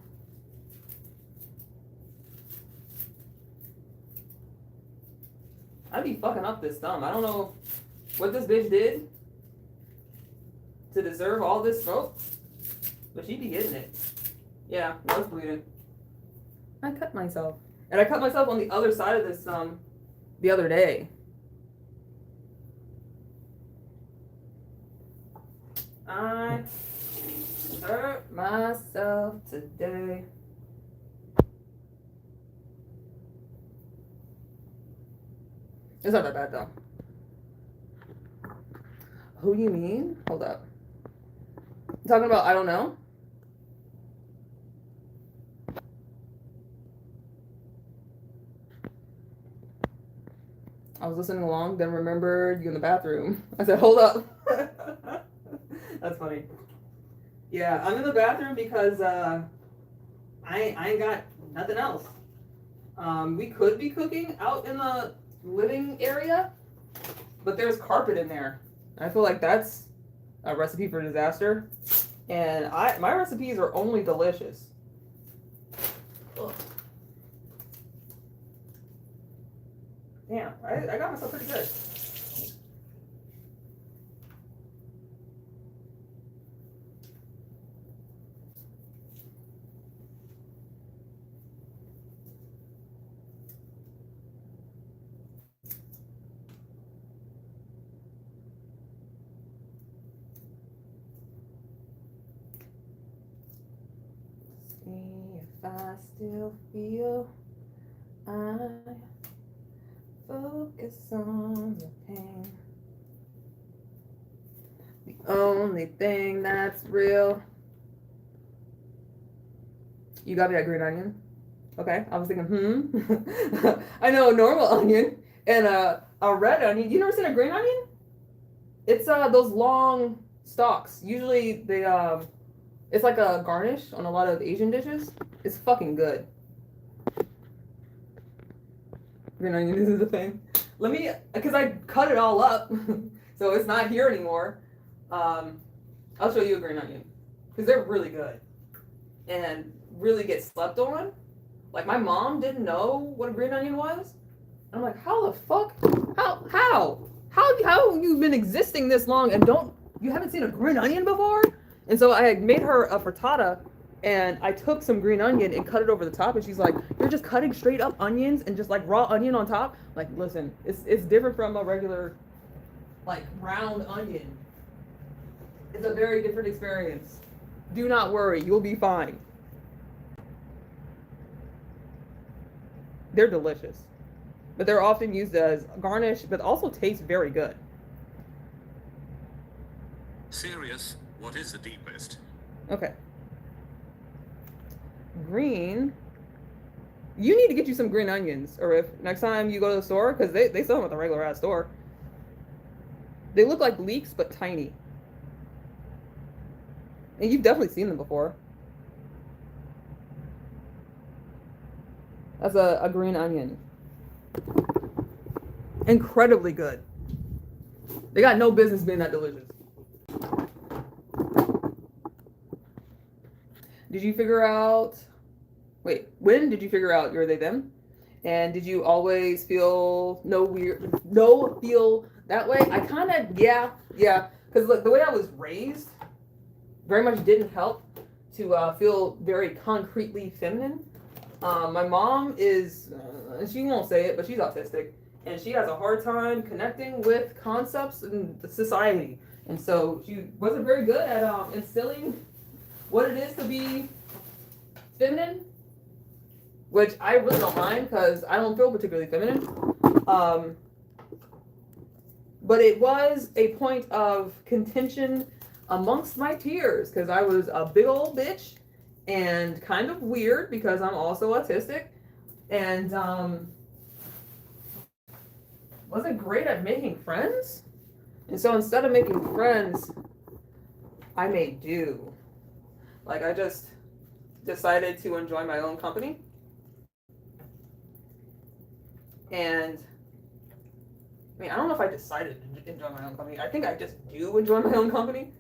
Speaker 1: I'd be fucking up this thumb. I don't know what this bitch did to deserve all this smoke, but she be getting it. Yeah, nose bleeding. I cut myself. And I cut myself on the other side of this thumb the other day. I hurt myself today. It's not that bad though. Who you mean? Hold up. Talking about I don't know? I was listening along, then remembered you in the bathroom. I said, hold up. That's funny. Yeah, I'm in the bathroom because I ain't got nothing else. We could be cooking out in the living area, but there's carpet in there. I feel like that's a recipe for disaster. And my recipes are only delicious. Ugh. Damn, I got myself pretty good. See if I still feel I focus on the pain. The only thing that's real. You got me that green onion? Okay, I was thinking, I know a normal onion and a red onion. You never seen a green onion? It's those long stalks. Usually they it's like a garnish on a lot of Asian dishes. It's fucking good. Green onion is the thing. Let me, because I cut it all up, so it's not here anymore. I'll show you a green onion because they're really good and really get slept on. Like my mom didn't know what a green onion was. I'm like, how the fuck? How you've been existing this long and you haven't seen a green onion before? And so I had made her a frittata, and I took some green onion and cut it over the top, and she's like, you're just cutting straight up onions and just like raw onion on top? Like, listen, it's different from a regular like round onion. It's a very different experience. Do not worry, you'll be fine. They're delicious, but they're often used as garnish, but also taste very good.
Speaker 2: Serious, what is the deepest?
Speaker 1: Okay. Green. You need to get you some green onions, or if next time you go to the store, because they sell them at the regular ass store. They look like leeks, but tiny. And you've definitely seen them before. That's a green onion. Incredibly good. They got no business being that delicious. Did you figure out, when did you figure out you're they them? And did you always feel feel that way? I kind of, yeah. Because look, the way I was raised very much didn't help to feel very concretely feminine. My mom is, she won't say it, but she's autistic. And she has a hard time connecting with concepts in the society. And so she wasn't very good at instilling what it is to be feminine, which I really don't mind because I don't feel particularly feminine. But it was a point of contention amongst my peers because I was a big old bitch and kind of weird because I'm also autistic and wasn't great at making friends. And so instead of making friends, I made do. Like I just decided to enjoy my own company. And I mean, I don't know if I decided to enjoy my own company. I think I just do enjoy my own company.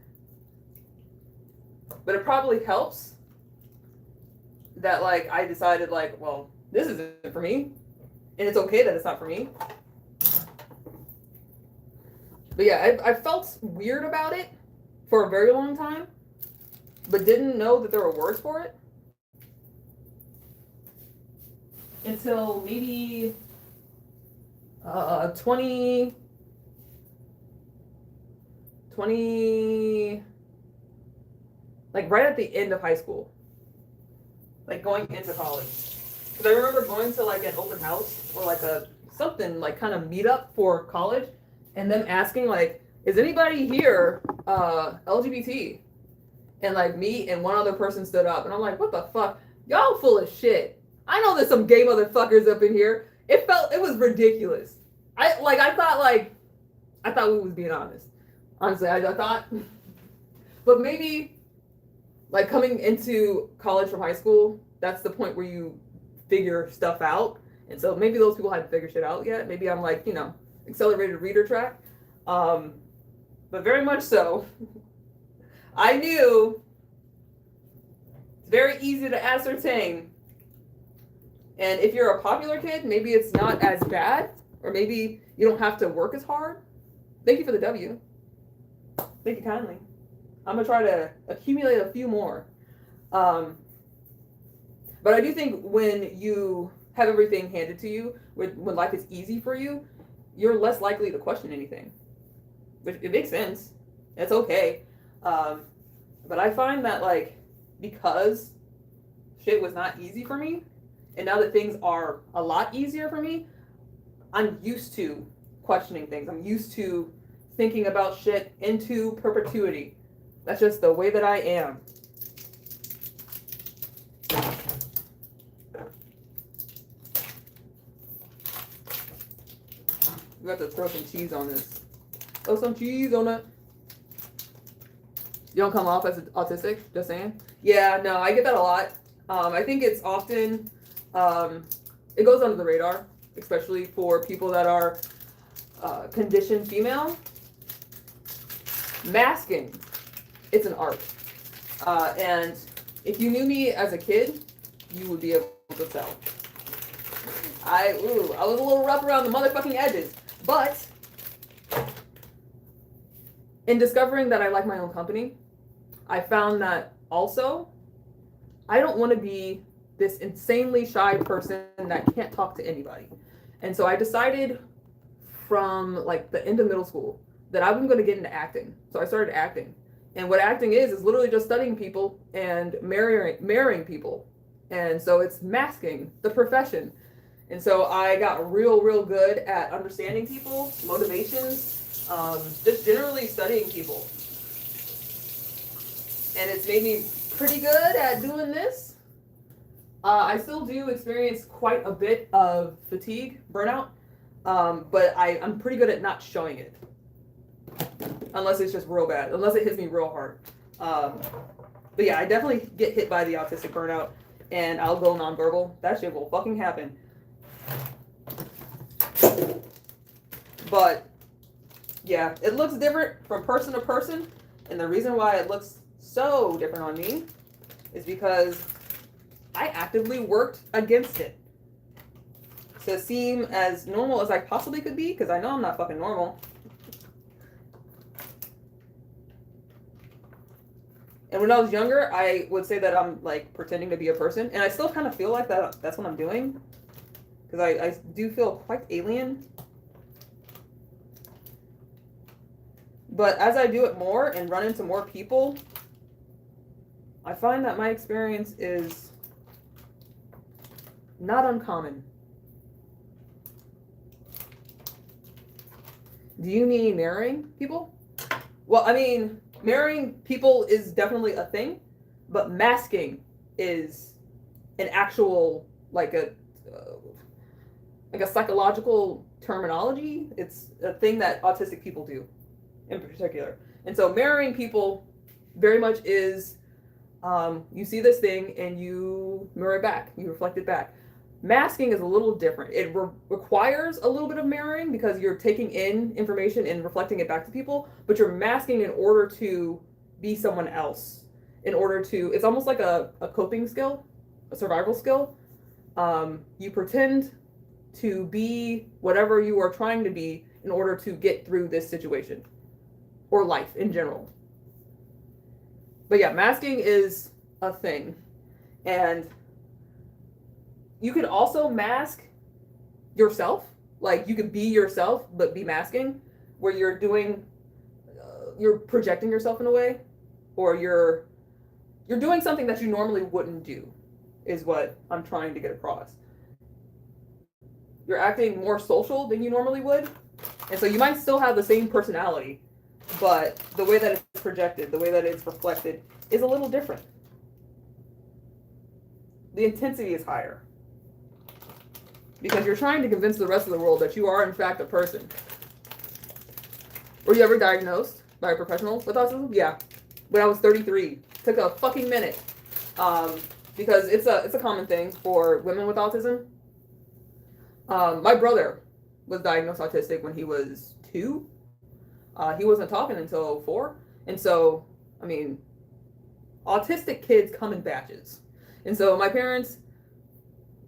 Speaker 1: But it probably helps that like I decided like, well, this isn't for me. And it's okay that it's not for me. But yeah, I felt weird about it for a very long time, but didn't know that there were words for it until maybe 20, like right at the end of high school, like going into college. Because I remember going to like an open house or like a something like kind of meet up for college, and them asking like, "Is anybody here LGBT?" And like me and one other person stood up, and I'm like, "What the fuck? Y'all full of shit. I know there's some gay motherfuckers up in here." It was ridiculous. I thought we was being honest. Honestly, I thought, but maybe like coming into college from high school, that's the point where you figure stuff out. And so maybe those people hadn't figured shit out yet. Maybe I'm like, accelerated reader track. But very much so. I knew it's very easy to ascertain. And if you're a popular kid, maybe it's not as bad, or maybe you don't have to work as hard. Thank you for the W. Thank you kindly. I'm gonna try to accumulate a few more. But I do think when you have everything handed to you, when life is easy for you, you're less likely to question anything. Which it makes sense. It's okay. But I find that like because shit was not easy for me, and now that things are a lot easier for me, I'm used to questioning things. I'm used to thinking about shit into perpetuity. That's just the way that I am. We have to throw some cheese on this. Throw some cheese on it. You don't come off as autistic, just saying. Yeah, no, I get that a lot. I think it's often, it goes under the radar, especially for people that are conditioned female. Masking, it's an art. And if you knew me as a kid, you would be able to tell. I was a little rough around the motherfucking edges. But in discovering that I like my own company, I found that also I don't want to be this insanely shy person that can't talk to anybody. And so I decided from like the end of middle school that I'm going to get into acting. So I started acting. And what acting is literally just studying people and marrying people. And so it's masking the profession. And so I got real good at understanding people, motivations, just generally studying people. And it's made me pretty good at doing this. I still do experience quite a bit of fatigue, burnout, but I'm pretty good at not showing it. Unless it's just real bad, unless it hits me real hard. But yeah, I definitely get hit by the autistic burnout, and I'll go nonverbal. That shit will fucking happen. But yeah, it looks different from person to person, and the reason why it looks so different on me is because I actively worked against it to seem as normal as I possibly could be, because I know I'm not fucking normal. And when I was younger, I would say that I'm like pretending to be a person, and I still kind of feel like that's what I'm doing, because I do feel quite alien. But as I do it more and run into more people, I find that my experience is not uncommon. Do you mean marrying people? Well, I mean, marrying people is definitely a thing, but masking is an actual, like a psychological terminology. It's a thing that autistic people do in particular. And so marrying people very much is, you see this thing and you mirror back, you reflect it back. Masking is a little different. It requires a little bit of mirroring because you're taking in information and reflecting it back to people, but you're masking in order to be someone else. It's almost like a coping skill, a survival skill. You pretend to be whatever you are trying to be in order to get through this situation or life in general. But yeah, masking is a thing. And you could also mask yourself. Like you could be yourself, but be masking, where you're doing, you're projecting yourself in a way, or you're doing something that you normally wouldn't do, is what I'm trying to get across. You're acting more social than you normally would, and so you might still have the same personality, but the way that it's projected, the way that it's reflected, is a little different. The intensity is higher. Because you're trying to convince the rest of the world that you are, in fact, a person. Were you ever diagnosed by a professional with autism? Yeah. When I was 33. Took a fucking minute. Because it's a common thing for women with autism. My brother was diagnosed autistic when he was 2. He wasn't talking until 4. And so, I mean, autistic kids come in batches. And so my parents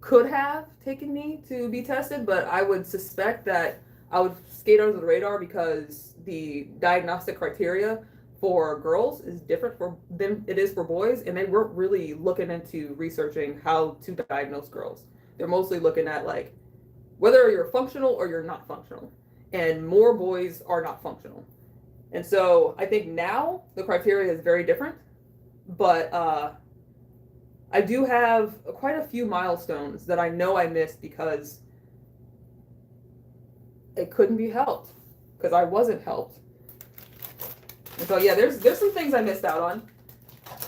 Speaker 1: could have taken me to be tested, but I would suspect that I would skate under the radar because the diagnostic criteria for girls is different than it is for boys, and they weren't really looking into researching how to diagnose girls. They're mostly looking at like whether you're functional or you're not functional, and more boys are not functional. And so I think now the criteria is very different, but I do have quite a few milestones that I know I missed because it couldn't be helped, because I wasn't helped. And so yeah, there's some things I missed out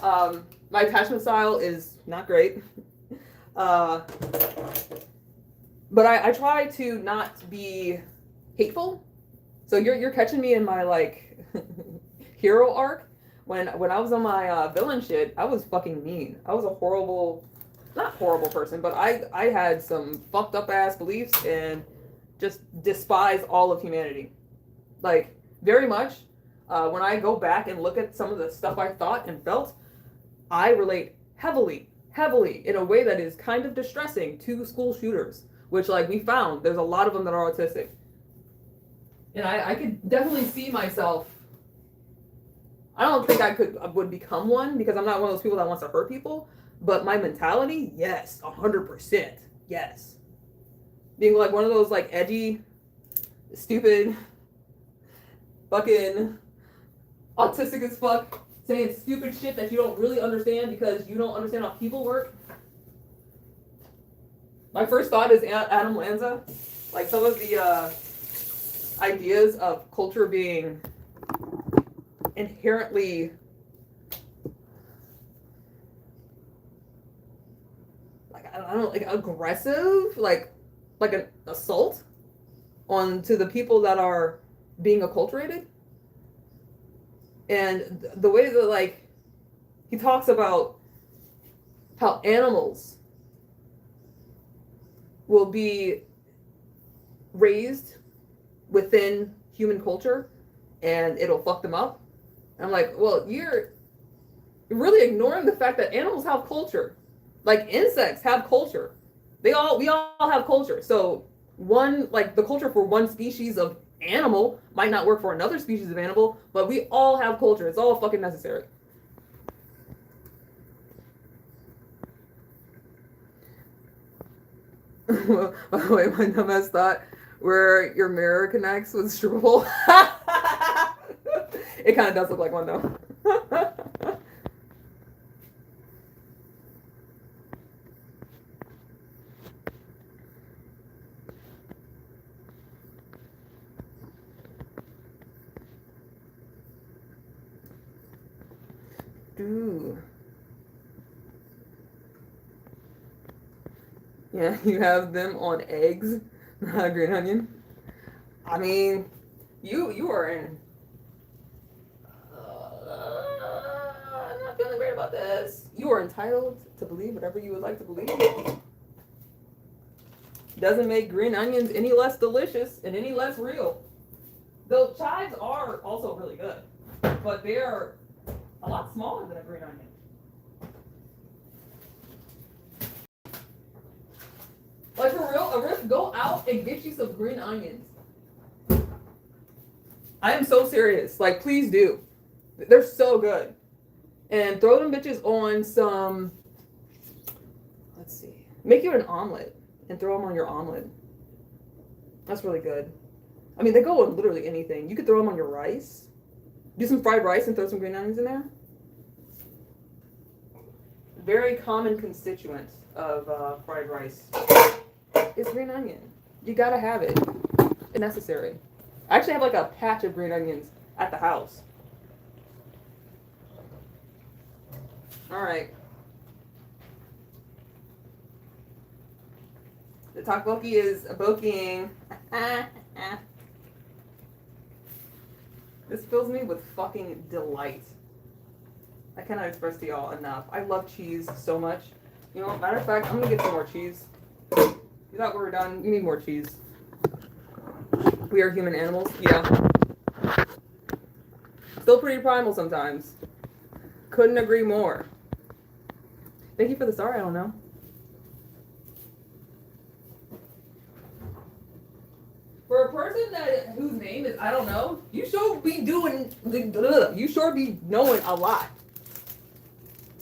Speaker 1: on. My attachment style is not great. But I try to not be hateful. So you're catching me in my like hero arc. When I was on my villain shit, I was fucking mean. I was a not horrible person, but I had some fucked up ass beliefs and just despise all of humanity. Like, very much. When I go back and look at some of the stuff I thought and felt, I relate heavily, in a way that is kind of distressing to school shooters, which, like, we found there's a lot of them that are autistic. And I could definitely see myself. I don't think I would become one because I'm not one of those people that wants to hurt people. But my mentality, yes, 100%, yes. Being like one of those like edgy, stupid, fucking autistic as fuck, saying stupid shit that you don't really understand because you don't understand how people work. My first thought is Adam Lanza. Like some of the ideas of culture being inherently like I don't know, like aggressive, like an assault onto the people that are being acculturated. And the way that like he talks about how animals will be raised within human culture and it'll fuck them up. I'm like, well, you're really ignoring the fact that animals have culture. Like insects have culture. We all have culture. So one, like the culture for one species of animal might not work for another species of animal, but we all have culture. It's all fucking necessary. Wait, my dumbass thought where your mirror connects with Struble. It kind of does look like one though. Ooh. Yeah, you have them on eggs, not a green onion. I mean, you are in. I'm not feeling great about this. You are entitled to believe whatever you would like to believe. Doesn't make green onions any less delicious and any less real. Though chives are also really good, but they are a lot smaller than a green onion. Like for real, Arif, go out and get you some green onions. I am so serious. Like, please do. They're so good. And throw them bitches on some, let's see, make you an omelet and throw them on your omelet. That's really good. I mean, they go on literally anything. You could throw them on your rice. Do some fried rice and throw some green onions in there. Very common constituent of fried rice is green onion. You gotta have it. It's necessary. I actually have like a patch of green onions at the house. Alright. The tteokbokki is boking. This fills me with fucking delight. I cannot express to y'all enough. I love cheese so much. You know, matter of fact, I'm gonna get some more cheese. You thought we were done? You need more cheese. We are human animals. Yeah. Still pretty primal sometimes. Couldn't agree more. Thank you for the star, I don't know. For a person whose name is I don't know, you sure be you sure be knowing a lot.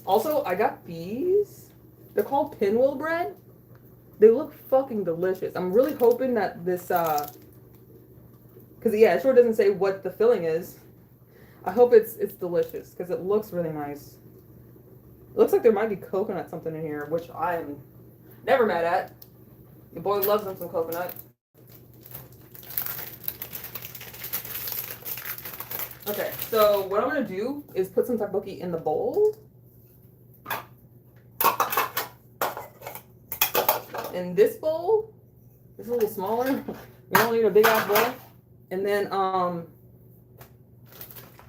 Speaker 1: Also, I got these. They're called pinwheel bread. They look fucking delicious. I'm really hoping that this because yeah, it sure doesn't say what the filling is. I hope it's delicious because it looks really nice. It looks like there might be coconut something in here, which I am never mad at. Your boy loves them some coconut. Okay, so what I'm gonna do is put some tteokbokki in the bowl. In this bowl, it's a little smaller. We don't need a big ass bowl. And then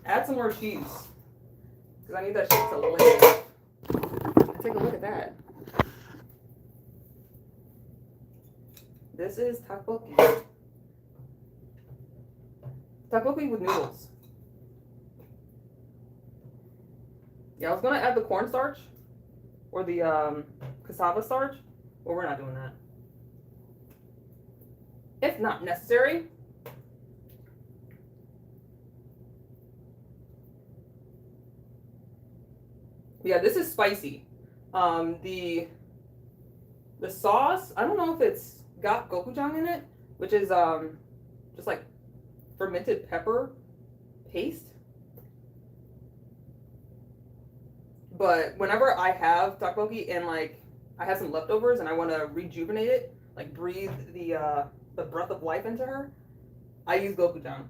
Speaker 1: add some more cheese. Because I need that shit to live. Take a look at that. This is tteokbokki. Tteokbokki with noodles. Yeah, I was gonna add the cornstarch or the cassava starch, but we're not doing that. If not necessary. Yeah, this is spicy. The sauce, I don't know if it's got gochujang in it, which is just like fermented pepper paste. But whenever I have tteokbokki and like I have some leftovers and I want to rejuvenate it, like breathe the breath of life into her, I use gochujang.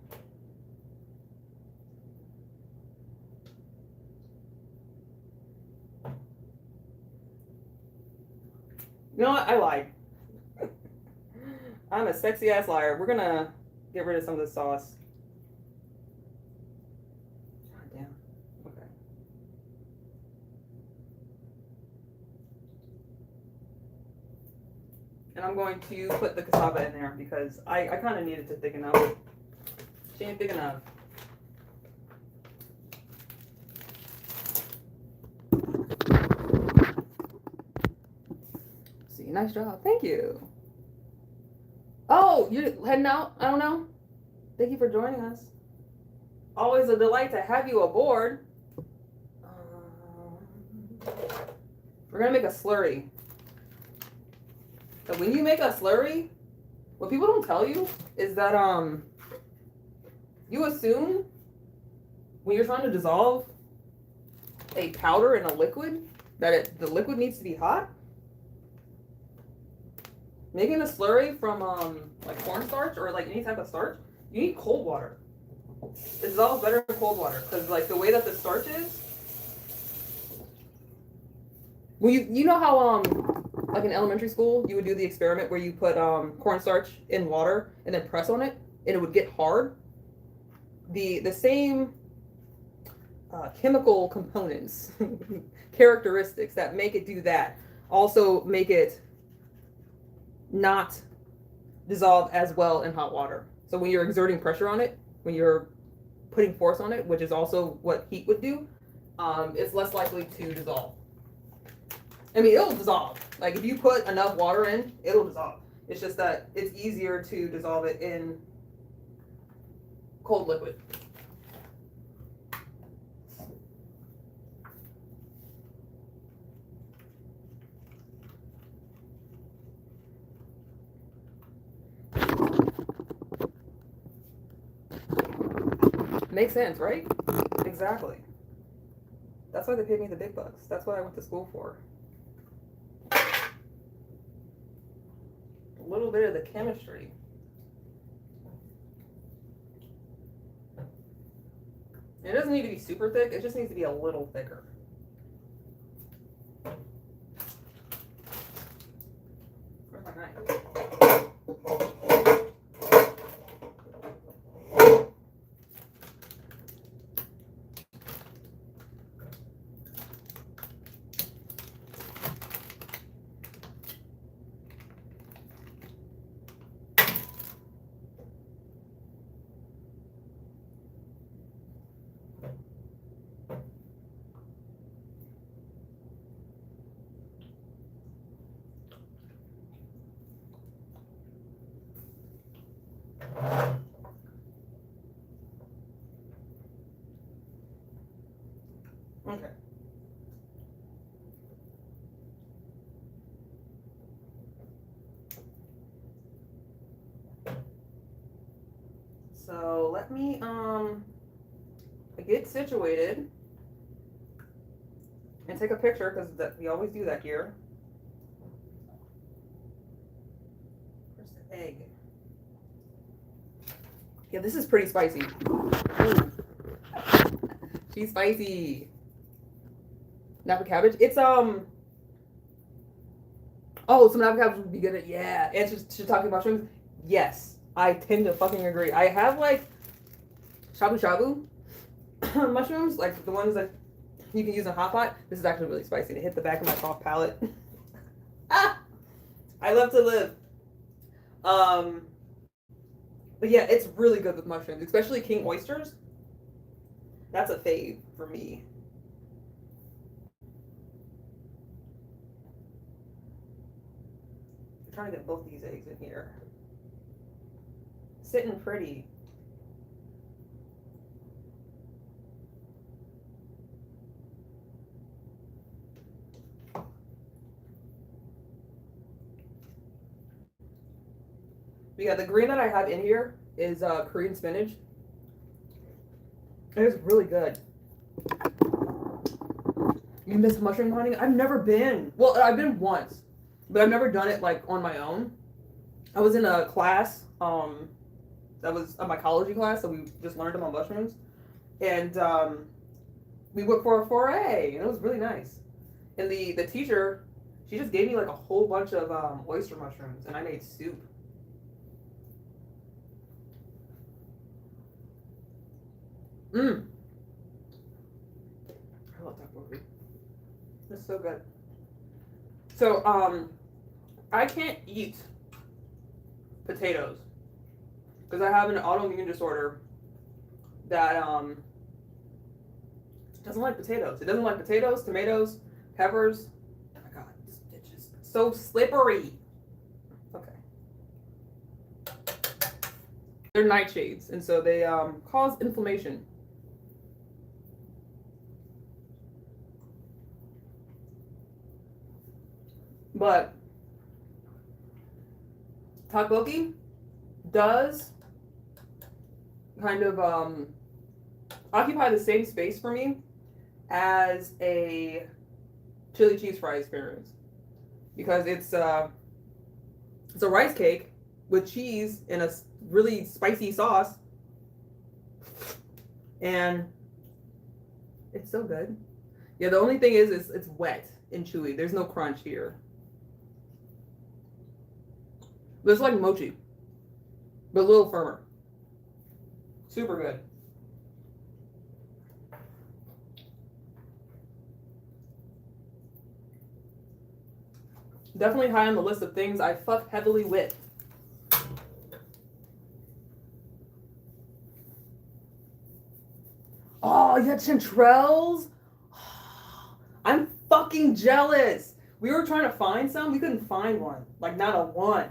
Speaker 1: You know what? I lied. I'm a sexy ass liar. We're gonna get rid of some of the sauce. God damn. Okay. And I'm going to put the cassava in there because I kind of need it to thicken up. She ain't thick enough. See, nice job. Thank you. Oh, you're heading out? I don't know. Thank you for joining us. Always a delight to have you aboard. We're gonna make a slurry. So when you make a slurry, what people don't tell you is that you assume when you're trying to dissolve a powder in a liquid that the liquid needs to be hot. Making a slurry from like cornstarch or like any type of starch, you need cold water. It dissolves better in cold water because like the way that the starch is. Well, you know how like in elementary school you would do the experiment where you put cornstarch in water and then press on it and it would get hard. The same chemical components, characteristics that make it do that, also make it not dissolve as well in hot water. So when you're exerting pressure on it, when you're putting force on it, which is also what heat would do, it's less likely to dissolve. I mean, it'll dissolve. Like if you put enough water in, it'll dissolve. It's just that it's easier to dissolve it in cold liquid. Makes sense, right? Exactly. That's why they paid me the big bucks. That's what I went to school for. A little bit of the chemistry. It doesn't need to be super thick, it just needs to be a little thicker. Where's my knife? Okay. So let me get situated and take a picture because we always do that here. Where's the egg? Yeah, this is pretty spicy. Ooh. She's spicy. Napa cabbage. It's oh, some Napa cabbage would be good at, yeah. And shiitake mushrooms. Yes, I tend to fucking agree. I have like shabu shabu mushrooms, like the ones that you can use in a hot pot. This is actually really spicy to hit the back of my soft palate. Ah, I love to live. But yeah, it's really good with mushrooms, especially king oysters. That's a fave for me. I'm trying to get both these eggs in here. Sitting pretty. But yeah, the green that I have in here is Korean spinach. It is really good. You miss mushroom hunting? I've never been. Well, I've been once, but I've never done it like on my own. I was in a class, that was a mycology class, so we just learned about mushrooms. And we went for a foray, and it was really nice. And the teacher, she just gave me like a whole bunch of oyster mushrooms, and I made soup. Mmm. I love tteokbokki. It's so good. So, I can't eat potatoes because I have an autoimmune disorder that doesn't like potatoes. It doesn't like potatoes, tomatoes, peppers. Oh my god, this bitch is so slippery. Okay. They're nightshades, and so they cause inflammation. But tteokbokki does kind of occupy the same space for me as a chili cheese fry experience, because it's a rice cake with cheese in a really spicy sauce, and it's so good. Yeah, the only thing is it's wet and chewy. There's no crunch here. But it's like mochi, but a little firmer. Super good. Definitely high on the list of things I fuck heavily with. Oh, you had chanterelles? I'm fucking jealous. We were trying to find some. We couldn't find one. Like, not a one.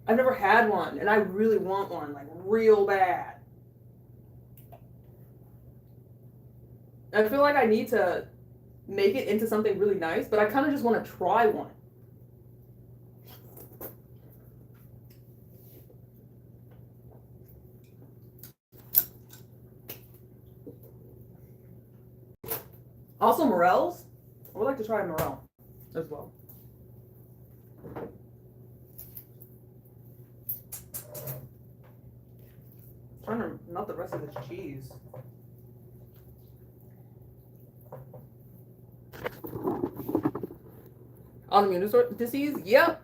Speaker 1: I've never had one, and I really want one, like, real bad. I feel like I need to make it into something really nice, but I kind of just want to try one. Also, Morels. I would like to try a Morel as well. I'm trying to melt the rest of this cheese. Autoimmune disease? Yep.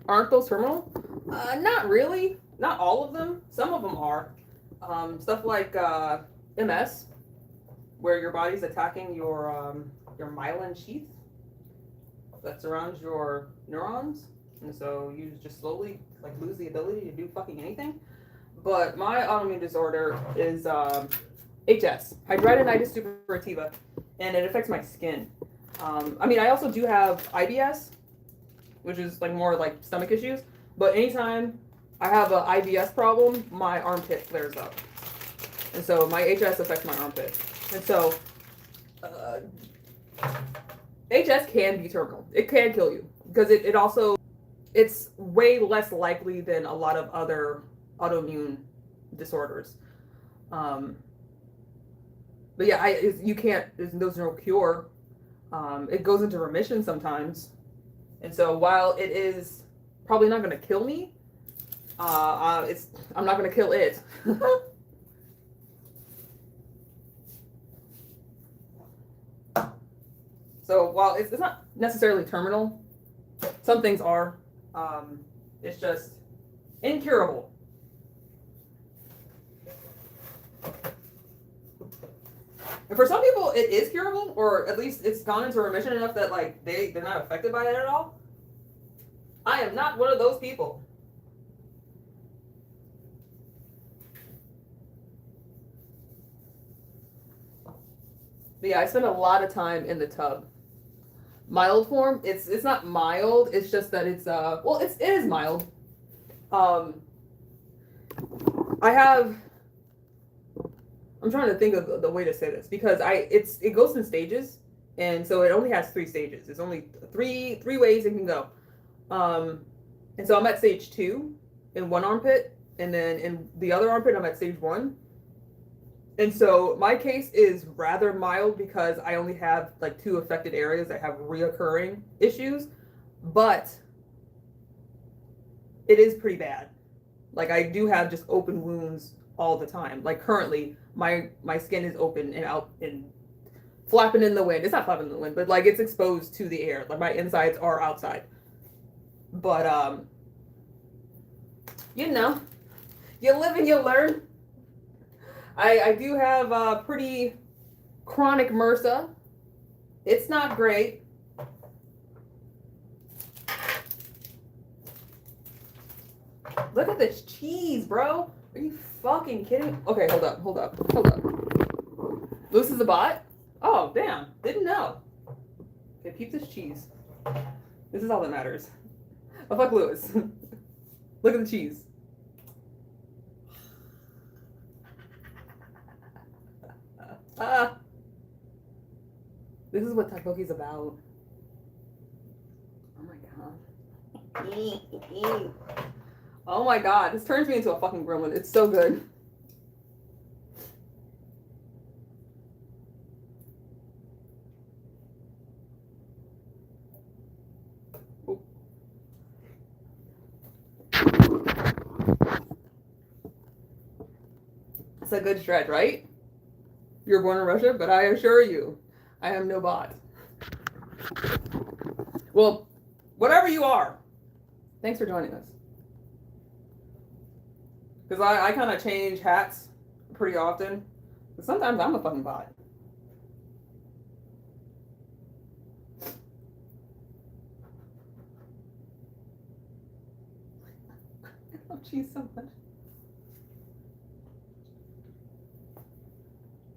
Speaker 1: Aren't those terminal? Not really. Not all of them. Some of them are. Stuff like MS, where your body's attacking your myelin sheath that surrounds your neurons, and so you just slowly like lose the ability to do fucking anything. But my autoimmune disorder is HS, hidradenitis suppurativa, and it affects my skin. I mean, I also do have IBS, which is like more like stomach issues. But anytime I have an IBS problem, my armpit flares up, and so my HS affects my armpit, and so HS can be terminal. It can kill you because it also it's way less likely than a lot of other autoimmune disorders. But yeah, you can't. There's no cure. It goes into remission sometimes, and so while it is probably not going to kill me, I'm not going to kill it. So while it's not necessarily terminal, some things are. It's just incurable. And for some people, it is curable, or at least it's gone into remission enough that like they're not affected by it at all. I am not one of those people. But yeah, I spend a lot of time in the tub. Mild form, it's not mild. It's just that it's well, it is mild. I'm trying to think of the way to say this because it goes in stages, and so it only has 3 stages. There's only three ways it can go. And so I'm at stage 2 in one armpit, and then in the other armpit I'm at stage 1. And so my case is rather mild because I only have like 2 affected areas that have reoccurring issues, but it is pretty bad. Like I do have just open wounds all the time. Like currently my skin is open and out and flapping in the wind. It's not flapping in the wind, but like it's exposed to the air. Like my insides are outside. But you know, you live and you learn. I do have pretty chronic MRSA. It's not great. Look at this cheese, bro. Are you fucking kidding? Okay, hold up. Lewis is a bot? Oh, damn. Didn't know. Okay, keep this cheese. This is all that matters. Oh, fuck Lewis. Look at the cheese. This is what tteokbokki's about. Oh my god. Oh my god, this turns me into a fucking gremlin. It's so good. Ooh. It's a good stretch, right? You were born in Russia, but I assure you, I am no bot. Well, whatever you are, thanks for joining us. Because I kind of change hats pretty often. But sometimes I'm a fucking bot. I love cheese so much.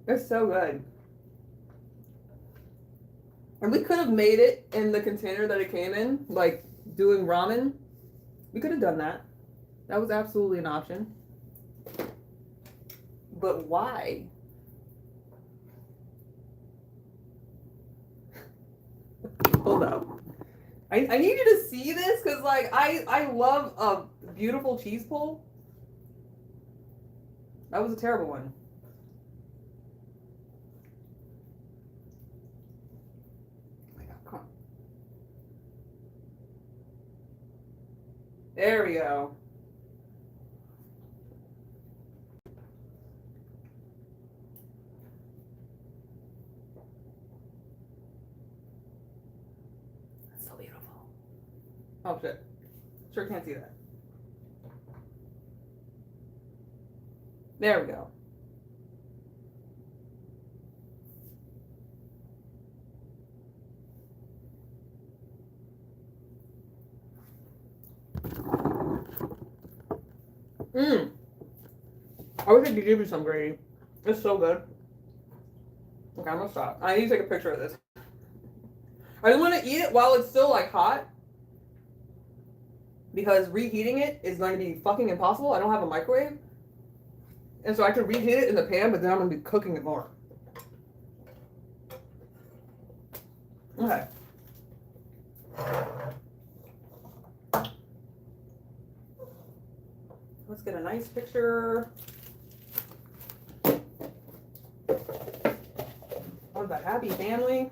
Speaker 1: It's so good. And we could have made it in the container that it came in, like doing ramen. We could have done that. That was absolutely an option. But why? hold up. I need you to see this because like I love a beautiful cheese pull. That was a terrible one. Oh my God, come on. There we go. That's so beautiful. Oh shit. Sure can't see that. There we go. I wish I could give you some, Grady. It's so good. Okay, I'm gonna stop. I need to take a picture of this. I just want to eat it while it's still like hot. Because reheating it is going to be fucking impossible. I don't have a microwave. And so I can reheat it in the pan, but then I'm going to be cooking it more. Okay. Let's get a nice picture of the happy family.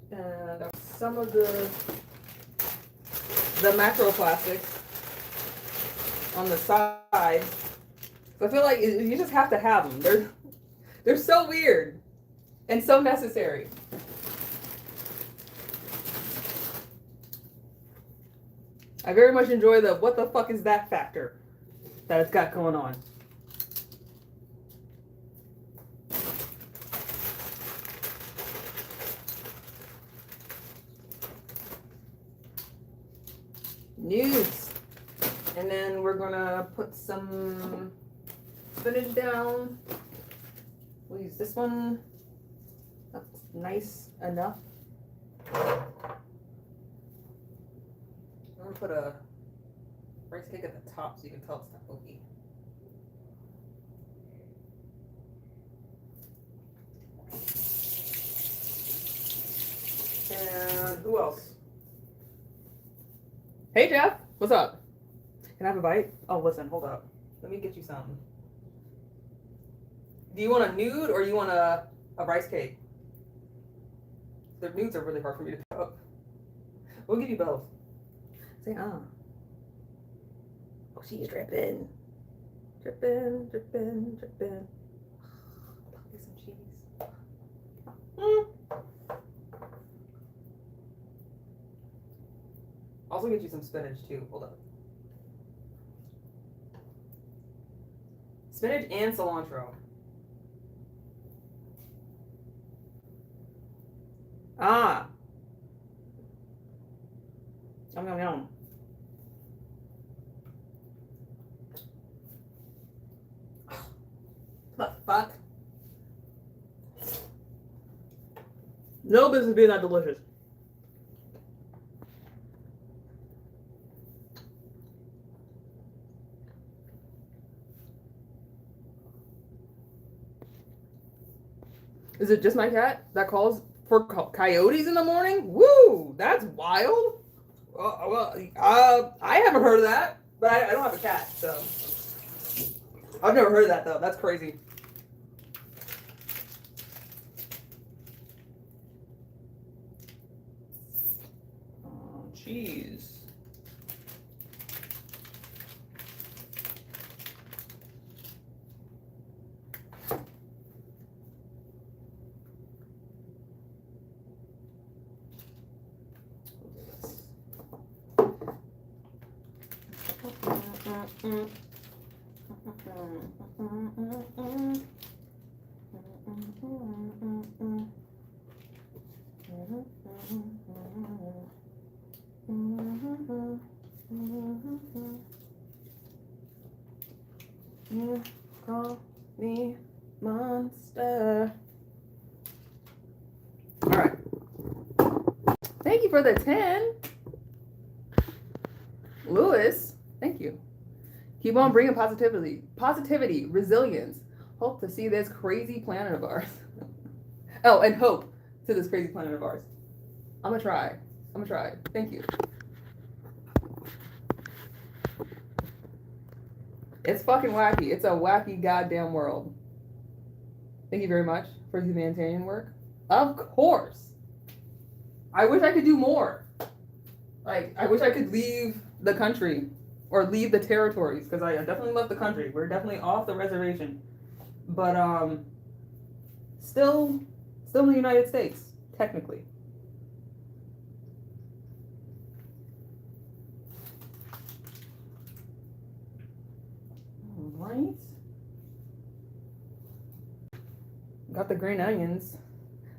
Speaker 1: And some of the macroplastics on the side. So I feel like you just have to have them. They're so weird and so necessary. I very much enjoy the what the fuck is that factor that it's got going on. Nudes. And then we're gonna put some spinach down. We'll use this one. That's nice enough. I'm gonna put a rice cake at the top so you can tell it's tteokbokki. And who else? Hey Jeff, what's up? Can I have a bite? Oh, listen, hold up. Let me get you something. Do you want a nude or you want a rice cake? The nudes are really hard for me to cook. We'll give you both. Say, Oh, she's dripping. Dripping, dripping, dripping. Get some cheese. Also get you some spinach too. Hold up. Spinach and cilantro. Ah. Yum, yum, yum. The fuck? No business being that delicious. Is it just my cat that calls for coyotes in the morning? Woo! That's wild. I haven't heard of that, but I don't have a cat, so I've never heard of that though. That's crazy. Oh, cheese. You call me monster. All right. Thank you for the 10.
Speaker 3: Lewis, thank you. Keep on bringing positivity, resilience. Hope to see this crazy planet of ours. Oh, and hope to this crazy planet of ours. I'm gonna try. Thank you. It's fucking wacky. It's a wacky goddamn world. Thank you very much for humanitarian work. Of course. I wish I could do more. Like, I wish I could leave the country or leave the territories, because I definitely left the country. We're definitely off the reservation. But still in the United States, technically. All right. Got the green onions.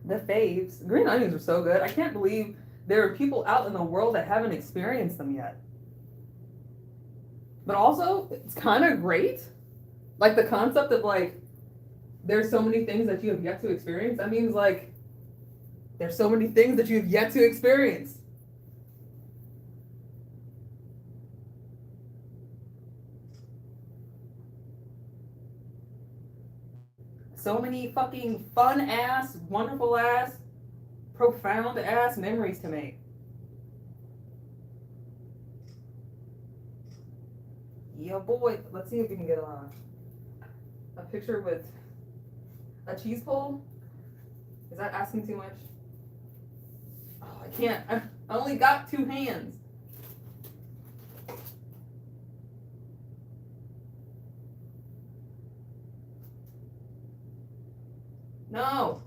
Speaker 3: The faves. Green onions are so good. I can't believe there are people out in the world that haven't experienced them yet. But also, it's kind of great. Like the concept of like, there's so many things that you have yet to experience. That means like, there's so many things that you've yet to experience. So many fucking fun ass, wonderful ass, profound ass memories to make. Yeah, boy. Let's see if we can get a picture with a cheese pull. Is that asking too much? Oh, I can't. I only got 2 hands. No.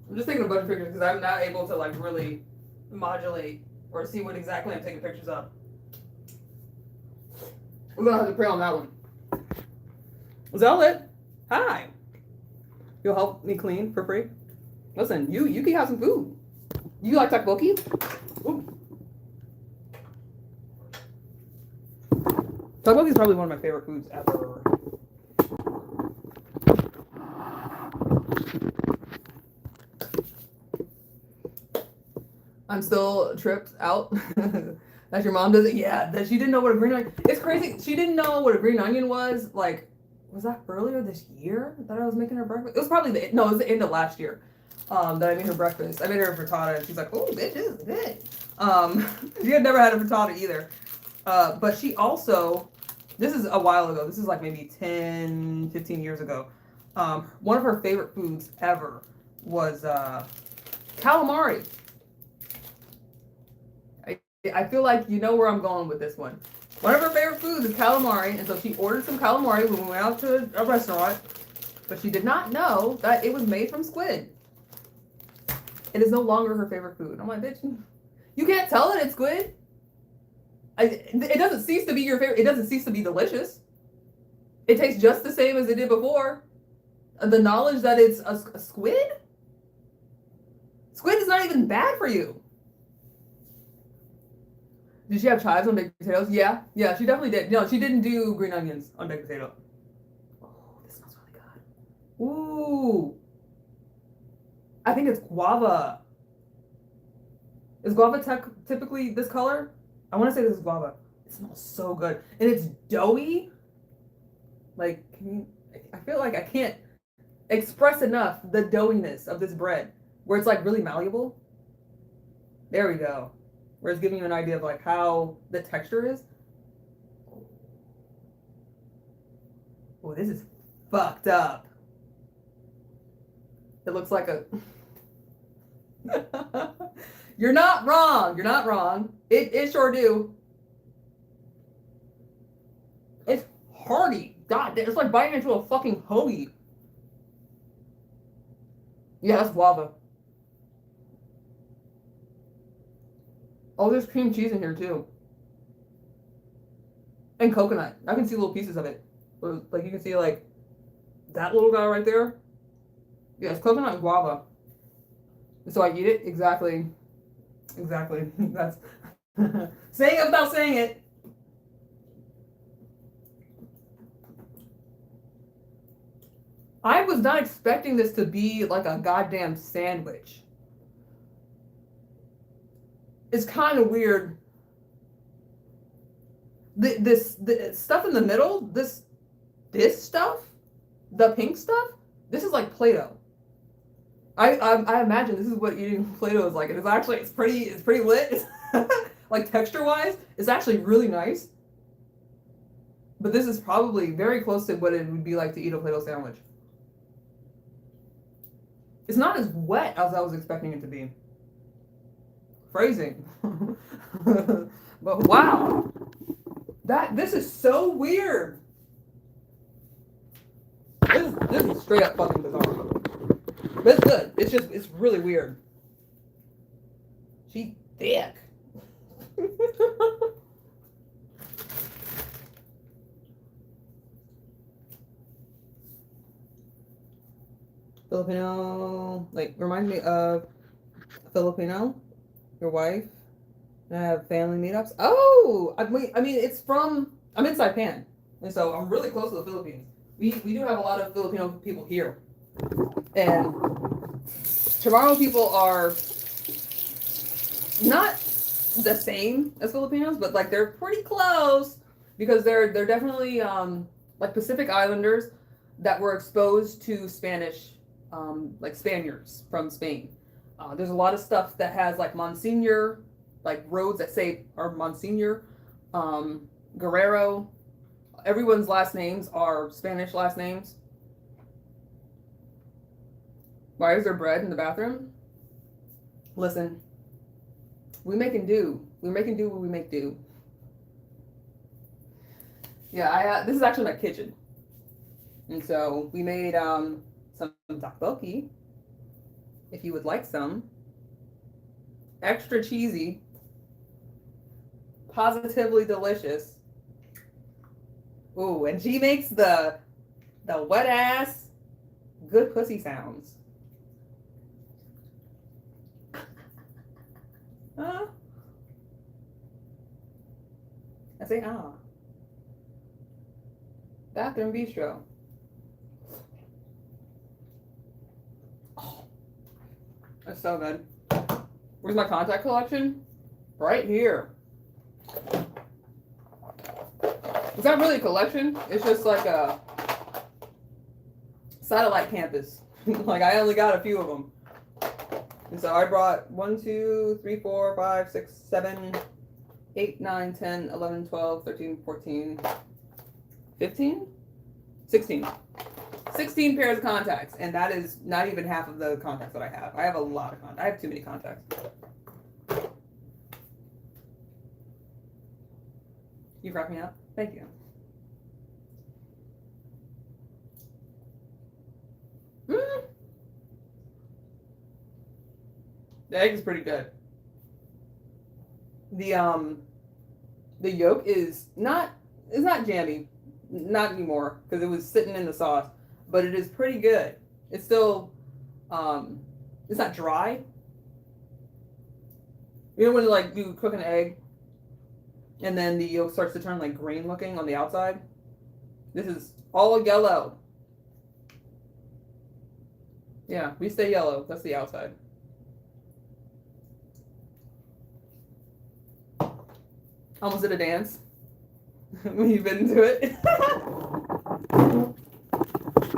Speaker 3: I'm just taking a bunch of pictures because I'm not able to like really modulate or see what exactly I'm taking pictures of. We're gonna have to pray on that one. Zealot, hi. You'll help me clean for free? Listen, you can have some food. You like tteokbokki? Ooh. Tteokbokki is probably one of my favorite foods ever. I'm still tripped out that your mom doesn't. Yeah, that she didn't know what a green onion. It's crazy. She didn't know what a green onion was. Like, was that earlier this year that I was making her breakfast? It was probably it was the end of last year. That I made her breakfast. I made her a frittata, and she's like, "Oh, bitch, this is good." She had never had a frittata either. But she also, this is a while ago. This is like maybe 10, 15 years ago. One of her favorite foods ever was calamari. I feel like you know where I'm going with this one. One of her favorite foods is calamari, and so she ordered some calamari when we went out to a restaurant, but she did not know that it was made from squid. It is no longer her favorite food. I'm like, bitch, you can't tell that it's squid. It doesn't cease to be your favorite. It doesn't cease to be delicious. It tastes just the same as it did before. The knowledge that it's a squid? Squid is not even bad for you. Did she have chives on baked potatoes? Yeah, she definitely did. No, she didn't do green onions on baked potato. Oh, this smells really good. Ooh. I think it's guava. Is guava typically this color? I want to say this is guava. It smells so good. And it's doughy. Like, I feel like I can't express enough the doughiness of this bread, where it's like really malleable. There we go. Where it's giving you an idea of like how the texture is. Oh, this is fucked up. It looks like a... You're not wrong. You're not wrong. It sure do. It's hearty. God, it's like biting into a fucking hoagie. Yeah, that's guava. Oh, there's cream cheese in here too. And coconut. I can see little pieces of it. Like you can see like that little guy right there. Yeah, it's coconut and guava. So I eat it exactly. That's saying it without saying it. I was not expecting this to be like a goddamn sandwich. It's kind of weird. The stuff in the middle, this stuff, the pink stuff, this is like Play-Doh. I imagine this is what eating Play-Doh is like. And it's pretty lit. Like texture wise, it's actually really nice. But this is probably very close to what it would be like to eat a Play-Doh sandwich. It's not as wet as I was expecting it to be. Phrasing. But wow. This is so weird. This is straight up fucking bizarre. But it's good. It's really weird. She's thick. Filipino, like, reminds me of Filipino, your wife, and I have family meetups. Oh, I mean, I'm in Saipan, and so I'm really close to the Philippines. We do have a lot of Filipino people here, and Chamorro people are not the same as Filipinos, but like they're pretty close because they're definitely like Pacific Islanders that were exposed to Spanish. Like Spaniards from Spain. There's a lot of stuff that has like Monsignor, like roads that say are Monsignor, Guerrero. Everyone's last names are Spanish last names. Why is there bread in the bathroom? Listen, we making do. We're making do what we make do. Yeah, this is actually my kitchen. And so we made some tteokbokki, if you would like some. Extra cheesy, positively delicious. Ooh, and she makes the wet ass good pussy sounds. I say ah. Bathroom Bistro. That's so good. Where's my contact collection? Right here. It's not really a collection. It's just like a satellite campus. Like I only got a few of them. And so I brought 1, 2, 3, 4, 5, 6, 7, 8, 9, 10, 11, 12, 13, 14, 15, 16. 16 pairs of contacts, and that is not even half of the contacts that I have. I have a lot of contacts. I have too many contacts. You crack me up? Thank you. The egg is pretty good. The yolk is not jammy, not anymore because it was sitting in the sauce. But it is pretty good. It's still, it's not dry. You know when like you cook an egg and then the yolk starts to turn like green looking on the outside? This is all yellow. Yeah, we stay yellow. That's the outside. Almost did a dance when you've been into it.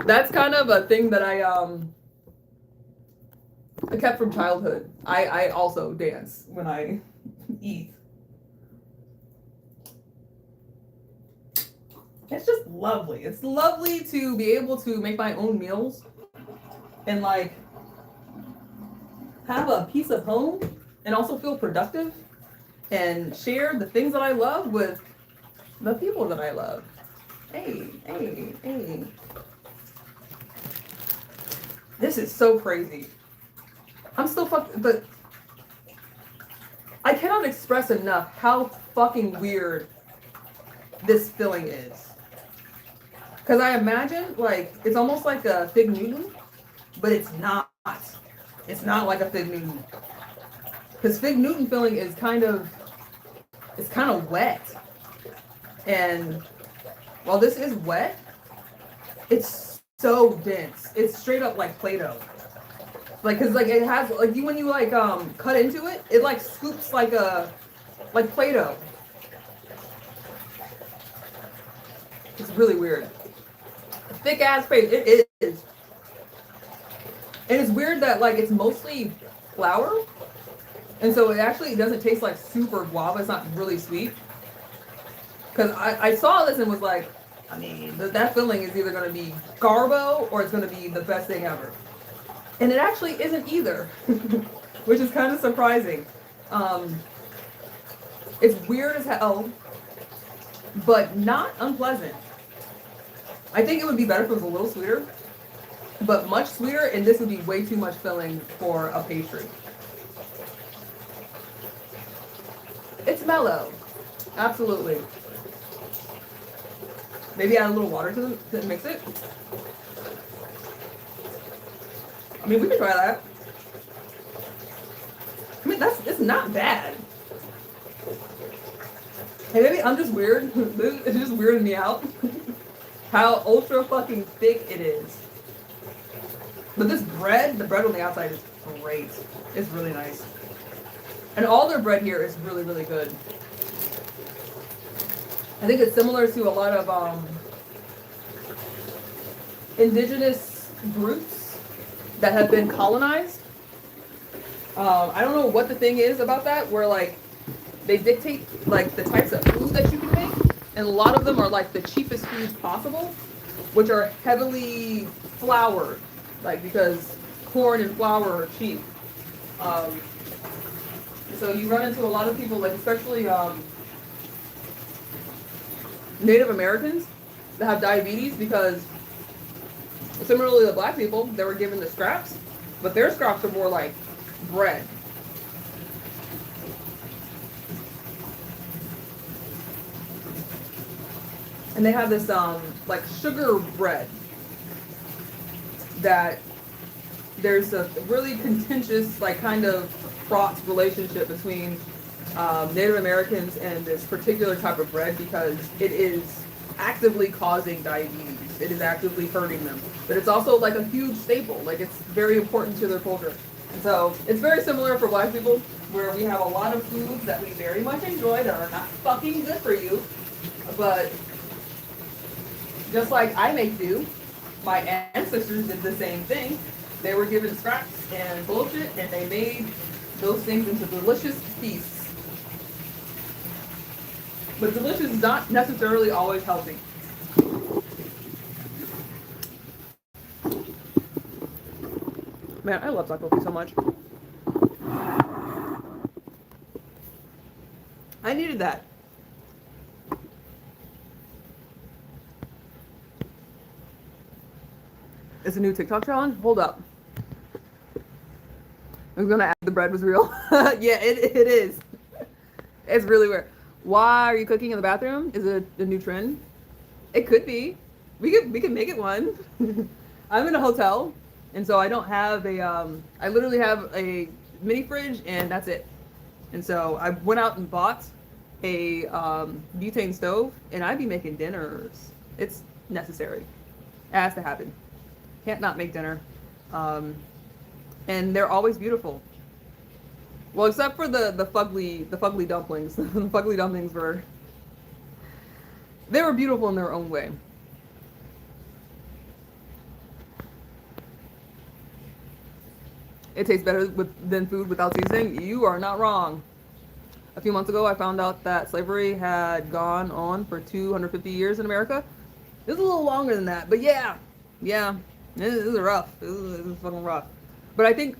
Speaker 3: That's kind of a thing that I kept from childhood. I also dance when I eat. It's just lovely. It's lovely to be able to make my own meals and like have a piece of home and also feel productive and share the things that I love with the people that I love. Hey. This is so crazy. I'm still but I cannot express enough how fucking weird this filling is. Because I imagine, like, it's almost like a Fig Newton, but it's not. It's not like a fig Newton. Because fig Newton filling is kind of wet. And while this is wet, it's so dense. It's straight up like Play-Doh. Like, cause like it has like when you like cut into it, it like scoops like Play-Doh. It's really weird. Thick ass paste. It is. And it's weird that like it's mostly flour. And so it actually doesn't taste like super guava. It's not really sweet. Because I saw this and was like, I mean, that filling is either going to be garbo or it's going to be the best thing ever. And it actually isn't either, which is kind of surprising. It's weird as hell, but not unpleasant. I think it would be better if it was a little sweeter, but much sweeter, and this would be way too much filling for a pastry. It's mellow, absolutely. Maybe add a little water to mix it. I mean, we could try that. I mean, it's not bad. Hey, maybe I'm just weird. It's just weirding me out. How ultra fucking thick it is. But this bread, the bread on the outside is great. It's really nice. And all their bread here is really, really good. I think it's similar to a lot of indigenous groups that have been colonized. I don't know what the thing is about that, where like they dictate like the types of food that you can make, and a lot of them are like the cheapest foods possible, which are heavily floured, like because corn and flour are cheap. So you run into a lot of people, like especially Native Americans that have diabetes because similarly to black people, they were given the scraps, but their scraps are more like bread. And they have this like sugar bread that there's a really contentious like kind of fraught relationship between Native Americans and this particular type of bread because it is actively causing diabetes. It is actively hurting them. But it's also like a huge staple. Like it's very important to their culture. And so it's very similar for black people where we have a lot of foods that we very much enjoy that are not fucking good for you. But just like I make do, my ancestors did the same thing. They were given scraps and bullshit and they made those things into delicious feasts. But delicious is not necessarily always healthy. Man, I love taco so much. I needed that. It's a new TikTok challenge? Hold up. I'm gonna add the bread was real. Yeah, it is. It's really weird. Why are you cooking in the bathroom? Is it a new trend? It could be. We could make it one. I'm in a hotel, and so I don't have a I literally have a mini fridge and that's it. And so I went out and bought a butane stove, and I'd be making dinners. It's necessary. It has to happen. Can't not make dinner. And they're always beautiful. Well, except for the fugly dumplings. The fugly dumplings they were beautiful in their own way. It tastes better than food without seasoning. You are not wrong. A few months ago, I found out that slavery had gone on for 250 years in America. It was a little longer than that, but yeah, it was rough. It was fucking rough. But I think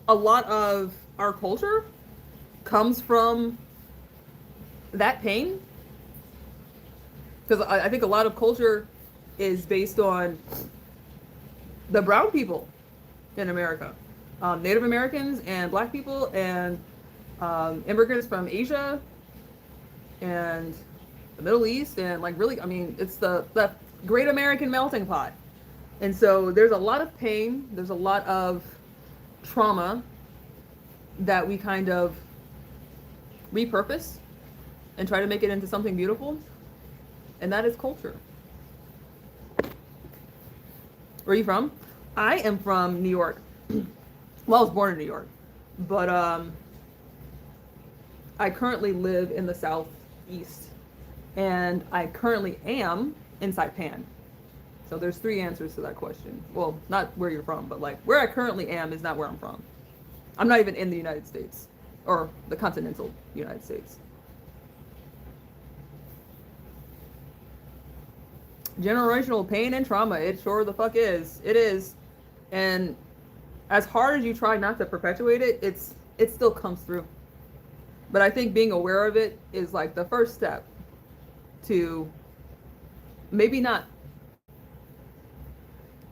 Speaker 3: a lot of our culture comes from that pain. Because I think a lot of culture is based on the brown people in America. Native Americans and black people and immigrants from Asia and the Middle East and like really, I mean, it's the great American melting pot. And so there's a lot of pain, there's a lot of trauma that we kind of repurpose and try to make it into something beautiful. And that is culture. Where are you from? I am from New York. Well, I was born in New York, but I currently live in the southeast, and I currently am in Saipan. So there's 3 answers to that question. Well, not where you're from, but like where I currently am is not where I'm from. I'm not even in the United States or the continental United States. Generational pain and trauma, it sure the fuck is. It is. And as hard as you try not to perpetuate it, it still comes through. But I think being aware of it is like the first step to maybe not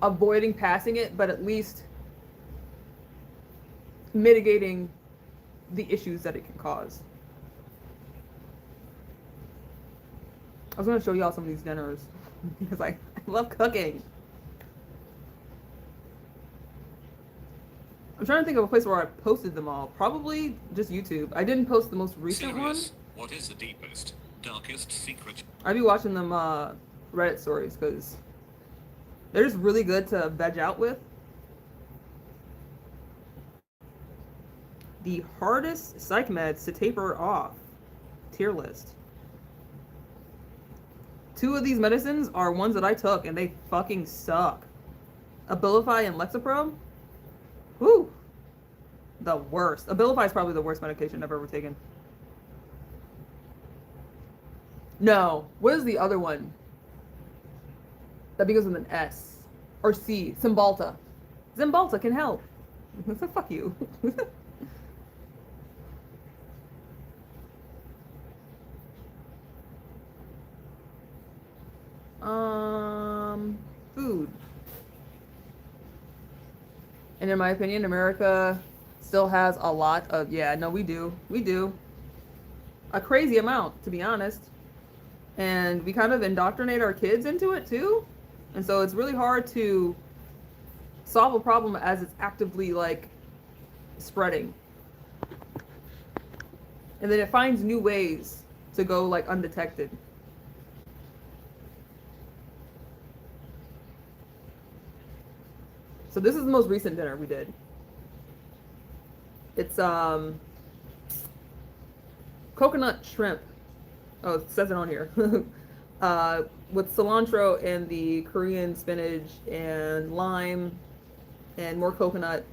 Speaker 3: avoiding passing it, but at least mitigating the issues that it can cause. I was going to show y'all some of these dinners because I love cooking. I'm trying to think of a place where I posted them all. Probably just YouTube. I didn't post the most recent
Speaker 2: Serious.
Speaker 3: one.
Speaker 2: What is the deepest, darkest secret?
Speaker 3: I'd be watching them Reddit stories because they're just really good to veg out with. The hardest psych meds to taper off. Tier list. 2 of these medicines are ones that I took and they fucking suck. Abilify and Lexapro. Whew. The worst. Abilify is probably the worst medication I've ever taken. No. What is the other one? That begins with an S. Or C. Cymbalta. Cymbalta can help. So fuck you. Food. And in my opinion, America still has a lot of, yeah, no, we do. We do. A crazy amount, to be honest. And we kind of indoctrinate our kids into it too. And so it's really hard to solve a problem as it's actively like spreading. And then it finds new ways to go like undetected. So this is the most recent dinner we did. It's coconut shrimp. Oh, it says it on here. With cilantro and the Korean spinach and lime and more coconut.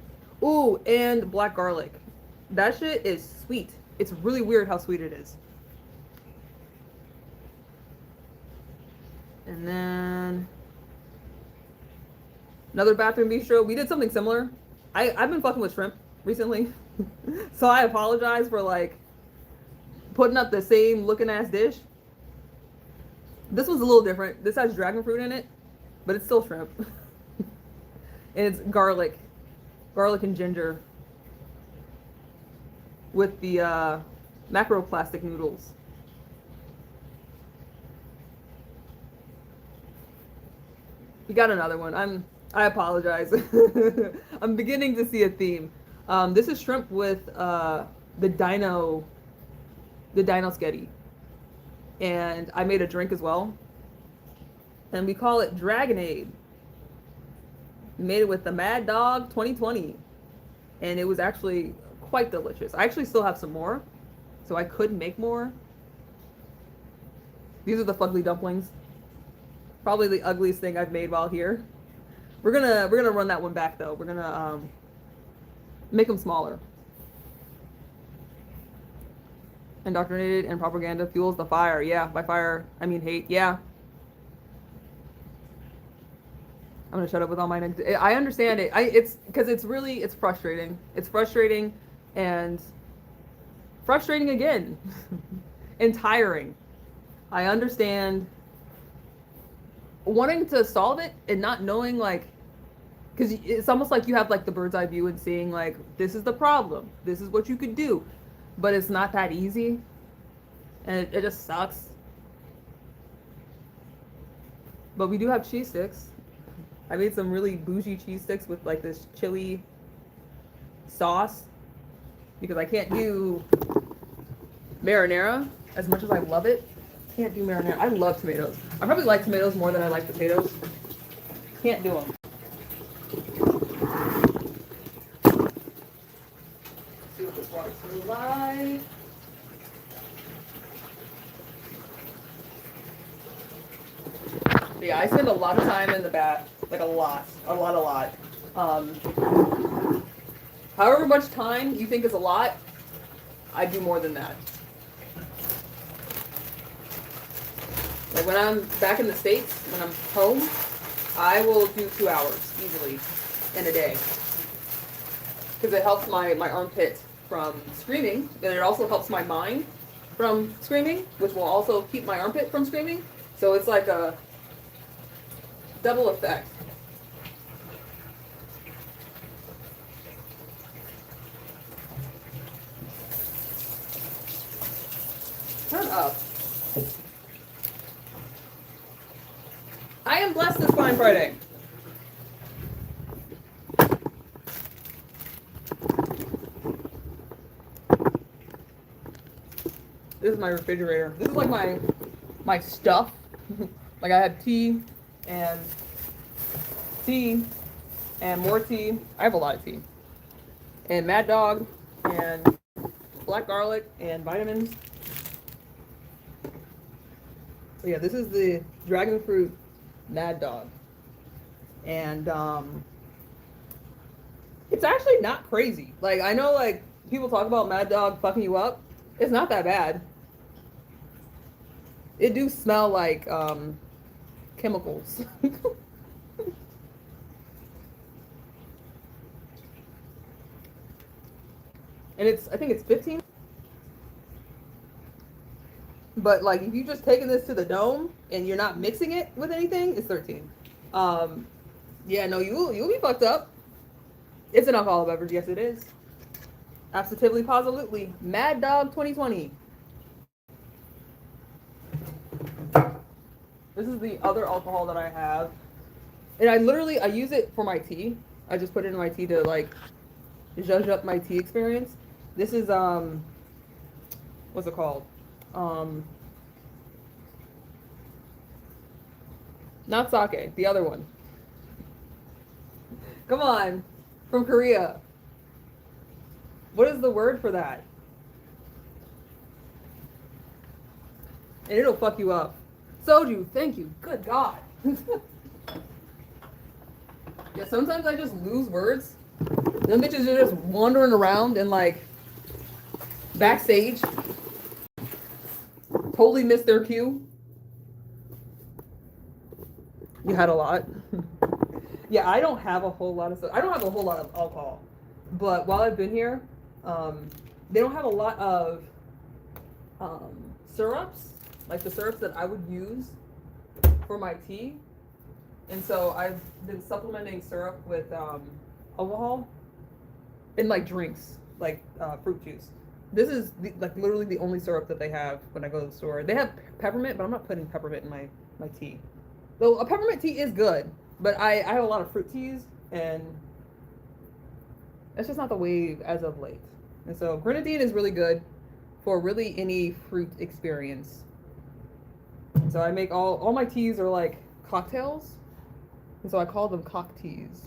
Speaker 3: Ooh, and black garlic. That shit is sweet. It's really weird how sweet it is. And then another bathroom bistro. We did something similar. I've been fucking with shrimp recently. So I apologize for like putting up the same looking ass dish. This was a little different. This has dragon fruit in it, but it's still shrimp. And it's garlic and ginger with the macroplastic noodles. We got another one. I apologize. I'm beginning to see a theme. This is shrimp with the dino sketty. And I made a drink as well. And we call it Dragonade. We made it with the Mad Dog 2020. And it was actually quite delicious. I actually still have some more, so I could make more. These are the fugly dumplings. Probably the ugliest thing I've made while here. We're gonna run that one back though. We're gonna make them smaller. Indoctrinated and propaganda fuels the fire. Yeah, by fire I mean hate. Yeah. I'm gonna shut up with all my I understand it. It's because it's frustrating. It's frustrating and frustrating again. And tiring. I understand wanting to solve it and not knowing like, because it's almost like you have like the bird's eye view and seeing like, this is the problem, this is what you could do, but it's not that easy, and it just sucks. But we do have cheese sticks.
Speaker 1: I made some really bougie cheese sticks with like this chili sauce because I can't do marinara as much as I love it. Can't do marinara. I love tomatoes. I probably like tomatoes more than I like potatoes. Can't do them. See what this water's like. Yeah, I spend a lot of time in the bath, like a lot. However much time you think is a lot, I do more than that. Like when I'm back in the States, when I'm home, I will do 2 hours easily in a day. Because it helps my armpit from screaming, and it also helps my mind from screaming, which will also keep my armpit from screaming. So it's like a double effect. Turn up. I am blessed this fine Friday. This is my refrigerator. This is like my stuff. Like I have tea and more tea. I have a lot of tea. And Mad Dog and black garlic and vitamins. So yeah, this is the dragon fruit Mad Dog. And it's actually not crazy. Like I know like people talk about Mad Dog fucking you up. It's not that bad. It do smell like chemicals. And I think it's 15. But like if you just taking this to the dome and you're not mixing it with anything, it's 13. Yeah, no, you'll be fucked up. It's an alcoholic beverage, yes it is. Absolutely, positively. Mad Dog 2020. This is the other alcohol that I have. And I use it for my tea. I just put it in my tea to like zhuzh up my tea experience. This is what's it called? Not sake, the other one. Come on, from Korea. What is the word for that? And it'll fuck you up. Soju, thank you. Good God. Yeah, sometimes I just lose words. Them bitches are just wandering around and like backstage. Totally missed their cue. You had a lot. Yeah, I don't have a whole lot of stuff. I don't have a whole lot of alcohol. But while I've been here, they don't have a lot of syrups, like the syrups that I would use for my tea. And so I've been supplementing syrup with alcohol in like drinks, like fruit juice. This is like literally the only syrup that they have when I go to the store. They have peppermint, but I'm not putting peppermint in my tea. Though a peppermint tea is good, but I have a lot of fruit teas, and that's just not the wave as of late. And so grenadine is really good for really any fruit experience. And so I make all my teas are like cocktails, and so I call them cock teas.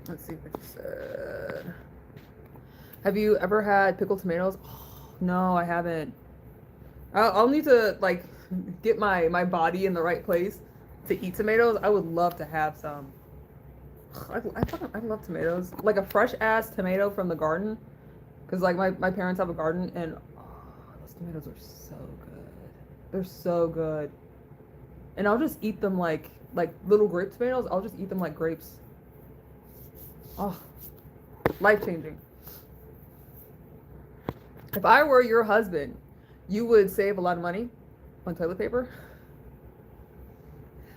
Speaker 1: Let's see what you said. Have you ever had pickled tomatoes? Oh, no, I haven't. I'll need to like get my body in the right place to eat tomatoes. I would love to have some. I love tomatoes. Like a fresh ass tomato from the garden. Because like my parents have a garden, and those tomatoes are so good. They're so good. And I'll just eat them like little grape tomatoes. I'll just eat them like grapes. Oh, life-changing. If I were your husband, you would save a lot of money on toilet paper.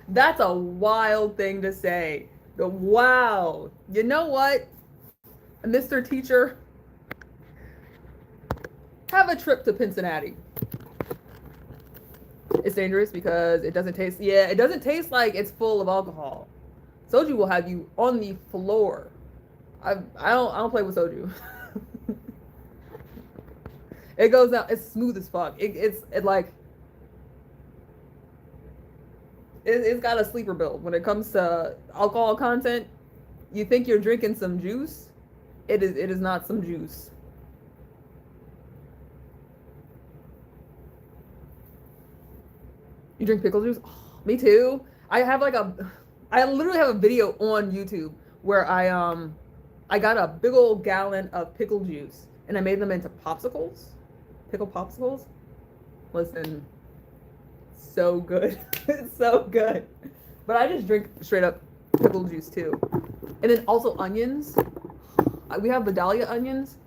Speaker 1: That's a wild thing to say.
Speaker 3: Wow. You know what, Mr. Teacher? Have a trip to Cincinnati. It's dangerous because it doesn't taste. Yeah, it doesn't taste like it's full of alcohol. Soju will have you on the floor. I don't play with soju. It goes down. It's smooth as fuck. It's got a sleeper build when it comes to alcohol content. You think you're drinking some juice? It is not some juice. You drink pickle juice? Oh, me too. I literally have a video on YouTube where I got a big old gallon of pickle juice and I made them into popsicles, pickle popsicles. Listen, so good. It's so good. But I just drink straight up pickle juice too. And then also onions. We have Vidalia onions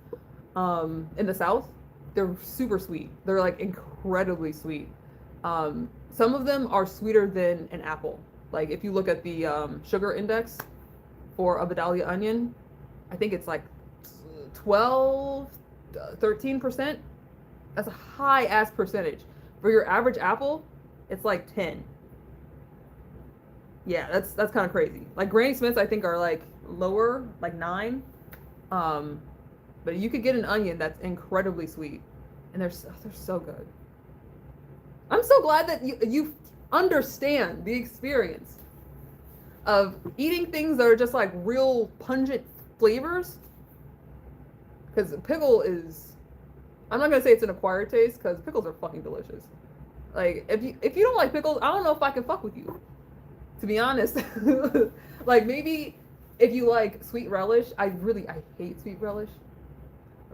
Speaker 3: in the South. They're super sweet. They're like incredibly sweet. Some of them are sweeter than an apple. Like if you look at the sugar index for a Vidalia onion, I think it's like 12, 13%. That's a high ass percentage. For your average apple, it's like 10. Yeah, that's kind of crazy. Like Granny Smiths, I think are like lower, like 9. But you could get an onion that's incredibly sweet, and they're so good. I'm so glad that you understand the experience of eating things that are just like real pungent flavors. Because pickle is, I'm not gonna say it's an acquired taste because pickles are fucking delicious. Like if you don't like pickles, I don't know if I can fuck with you. To be honest, like maybe if you like sweet relish, I hate sweet relish,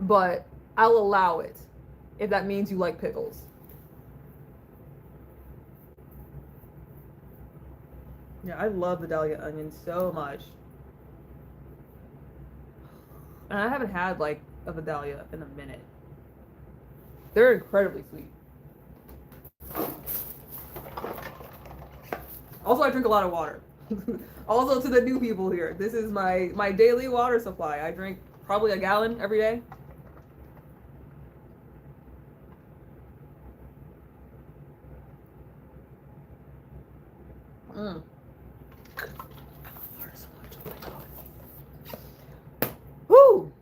Speaker 3: but I'll allow it if that means you like pickles. Yeah, I love the Vidalia onions so much. And I haven't had like a Vidalia in a minute. They're incredibly sweet. Also, I drink a lot of water. Also, to the new people here, this is my daily water supply. I drink probably a gallon every day. Mm. Woo!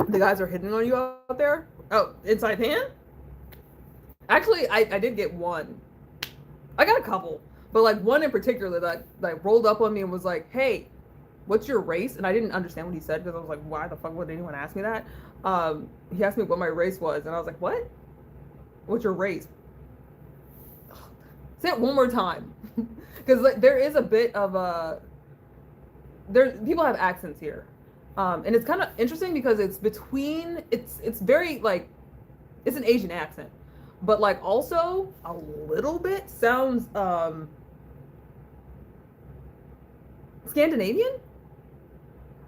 Speaker 3: The guys are hitting on you out there? Oh, inside pan? Actually, I did get one. I got a couple, but like one in particular that like rolled up on me and was like, "Hey, what's your race?" And I didn't understand what he said because I was like, "Why the fuck would anyone ask me that?" He asked me what my race was, and I was like, "What? What's your race?" Say it one more time, because like there is a bit of a people have accents here, and it's kind of interesting because it's between it's very like it's an Asian accent, but like also a little bit sounds Scandinavian.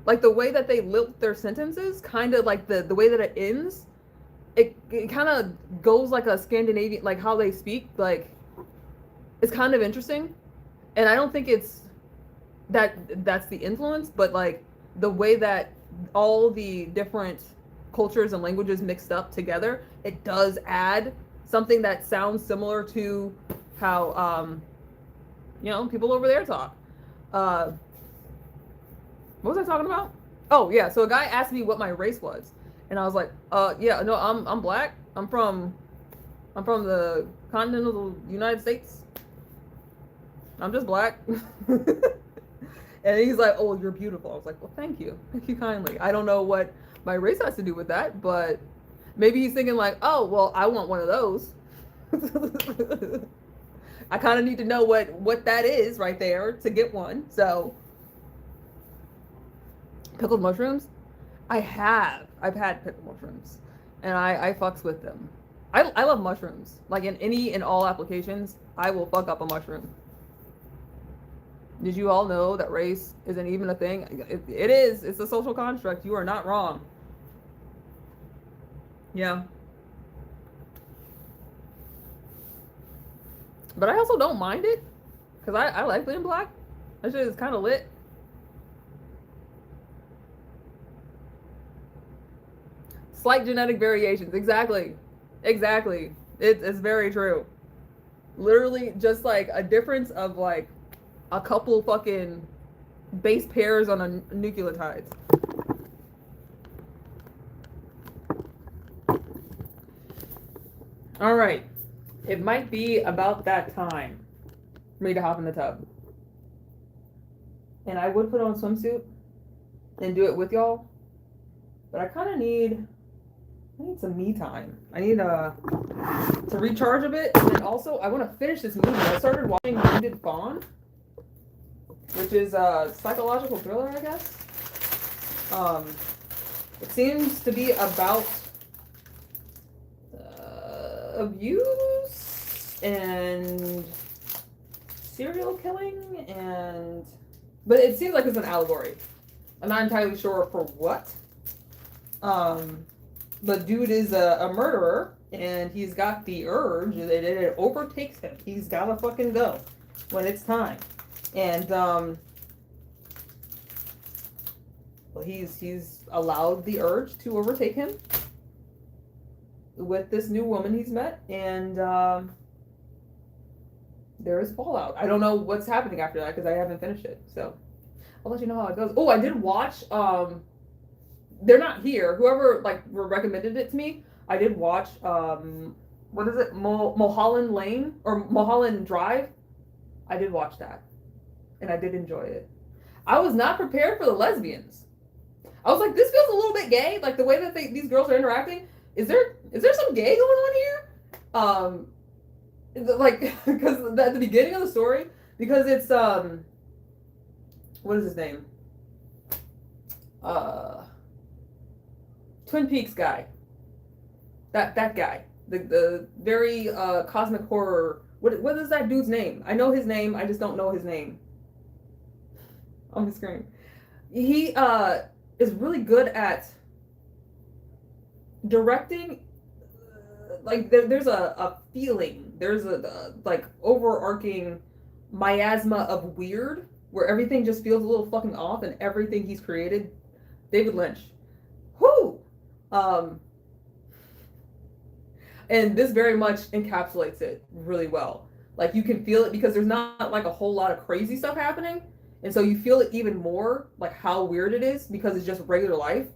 Speaker 3: Like the way that they lilt their sentences, kind of like the way that it ends, it kind of goes like a Scandinavian, like how they speak, like it's kind of interesting. And I don't think it's that's the influence, but like the way that all the different cultures and languages mixed up together, it does add something that sounds similar to how people over there talk. What was I talking about? Oh yeah, so a guy asked me what my race was, and I was like, yeah, no, I'm black. I'm from the continental United States. I'm just black. And he's like, "Oh, you're beautiful." I was like, "Well, thank you kindly." I don't know what my race has to do with that, but maybe he's thinking like, "Oh, well, I want one of those." I kind of need to know what that is right there to get one. So, pickled mushrooms, I've had pickled mushrooms, and I fucks with them. I love mushrooms. Like in all applications, I will fuck up a mushroom. Did you all know that race isn't even a thing? It is. It's a social construct. You are not wrong. Yeah. But I also don't mind it. Because I like being black. That shit is kind of lit. Slight genetic variations. Exactly. Exactly. It's very true. Literally just like a difference of like a couple fucking base pairs on a nucleotides. All right. It might be about that time for me to hop in the tub. And I would put on a swimsuit and do it with y'all. But I kind of need some me time. I need to recharge a bit. And then also, I want to finish this movie. I started watching Wounded Fawn, which is a psychological thriller, I guess. It seems to be about abuse and serial killing, but it seems like it's an allegory. I'm not entirely sure for what. But dude is a murderer, and he's got the urge that it overtakes him. He's gotta fucking go when it's time. And well, he's allowed the urge to overtake him with this new woman he's met, and there is fallout. I don't know what's happening after that because I haven't finished it. So I'll let you know how it goes. Oh, I did watch. They're not here. Whoever like recommended it to me, I did watch. What is it? Mulholland Lane or Mulholland Drive. I did watch that, and I did enjoy it. I was not prepared for the lesbians. I was like, this feels a little bit gay. Like the way that these girls are interacting. Is there some gay going on here? Like because at the beginning of the story, because it's what is his name? Twin Peaks guy. That guy. The very cosmic horror. What is that dude's name? I know his name. I just don't know his name. On the screen. He is really good at directing. Like there's a feeling. There's a like overarching miasma of weird where everything just feels a little fucking off, and everything he's created. David Lynch. Whoo! And this very much encapsulates it really well. Like you can feel it because there's not like a whole lot of crazy stuff happening. And so you feel it even more, like how weird it is because it's just regular life.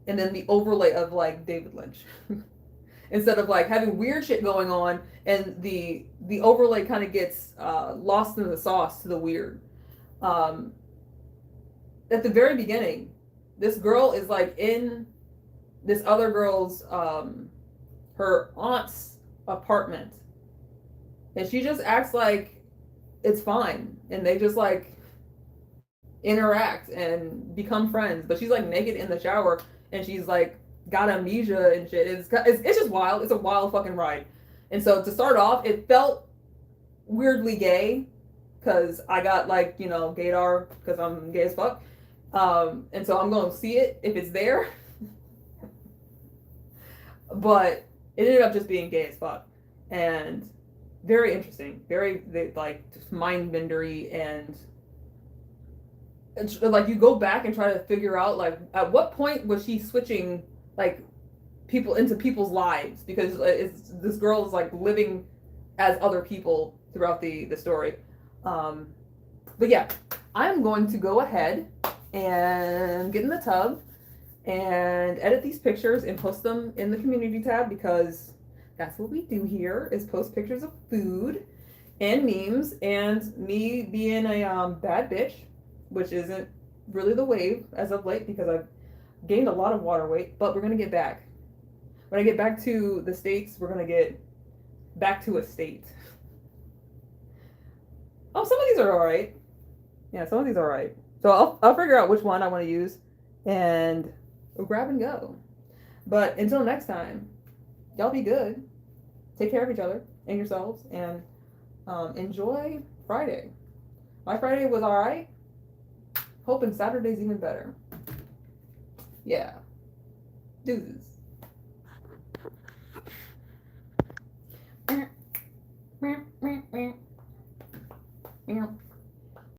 Speaker 3: And then the overlay of like David Lynch. Instead of like having weird shit going on and the overlay kind of gets lost in the sauce to the weird. At the very beginning, this girl is like in this other girl's her aunt's apartment, and she just acts like it's fine, and they just like interact and become friends. But she's like naked in the shower, and she's like got amnesia and shit. It's just wild. It's a wild fucking ride. And so to start off, it felt weirdly gay because I got like, you know, gaydar because I'm gay as fuck. And so I'm going to see it if it's there. But it ended up just being gay as fuck. And very interesting. Very, like, mind-bendery. And it's, like, you go back and try to figure out, like, at what point was she switching, like, people into people's lives? Because this girl is, like, living as other people throughout the story. But yeah, I'm going to go ahead and get in the tub and edit these pictures and post them in the community tab, because that's what we do here, is post pictures of food and memes and me being a bad bitch, which isn't really the wave as of late because I've gained a lot of water weight, but we're going to get back. When I get back to the States, we're going to get back to a state. Oh, some of these are all right. Yeah, some of these are all right. So I'll figure out which one I want to use and we'll grab and go. But until next time, y'all be good. Take care of each other and yourselves, and enjoy Friday. My Friday was all right. Hoping Saturday's even better. Yeah. Deuces.
Speaker 1: Meow.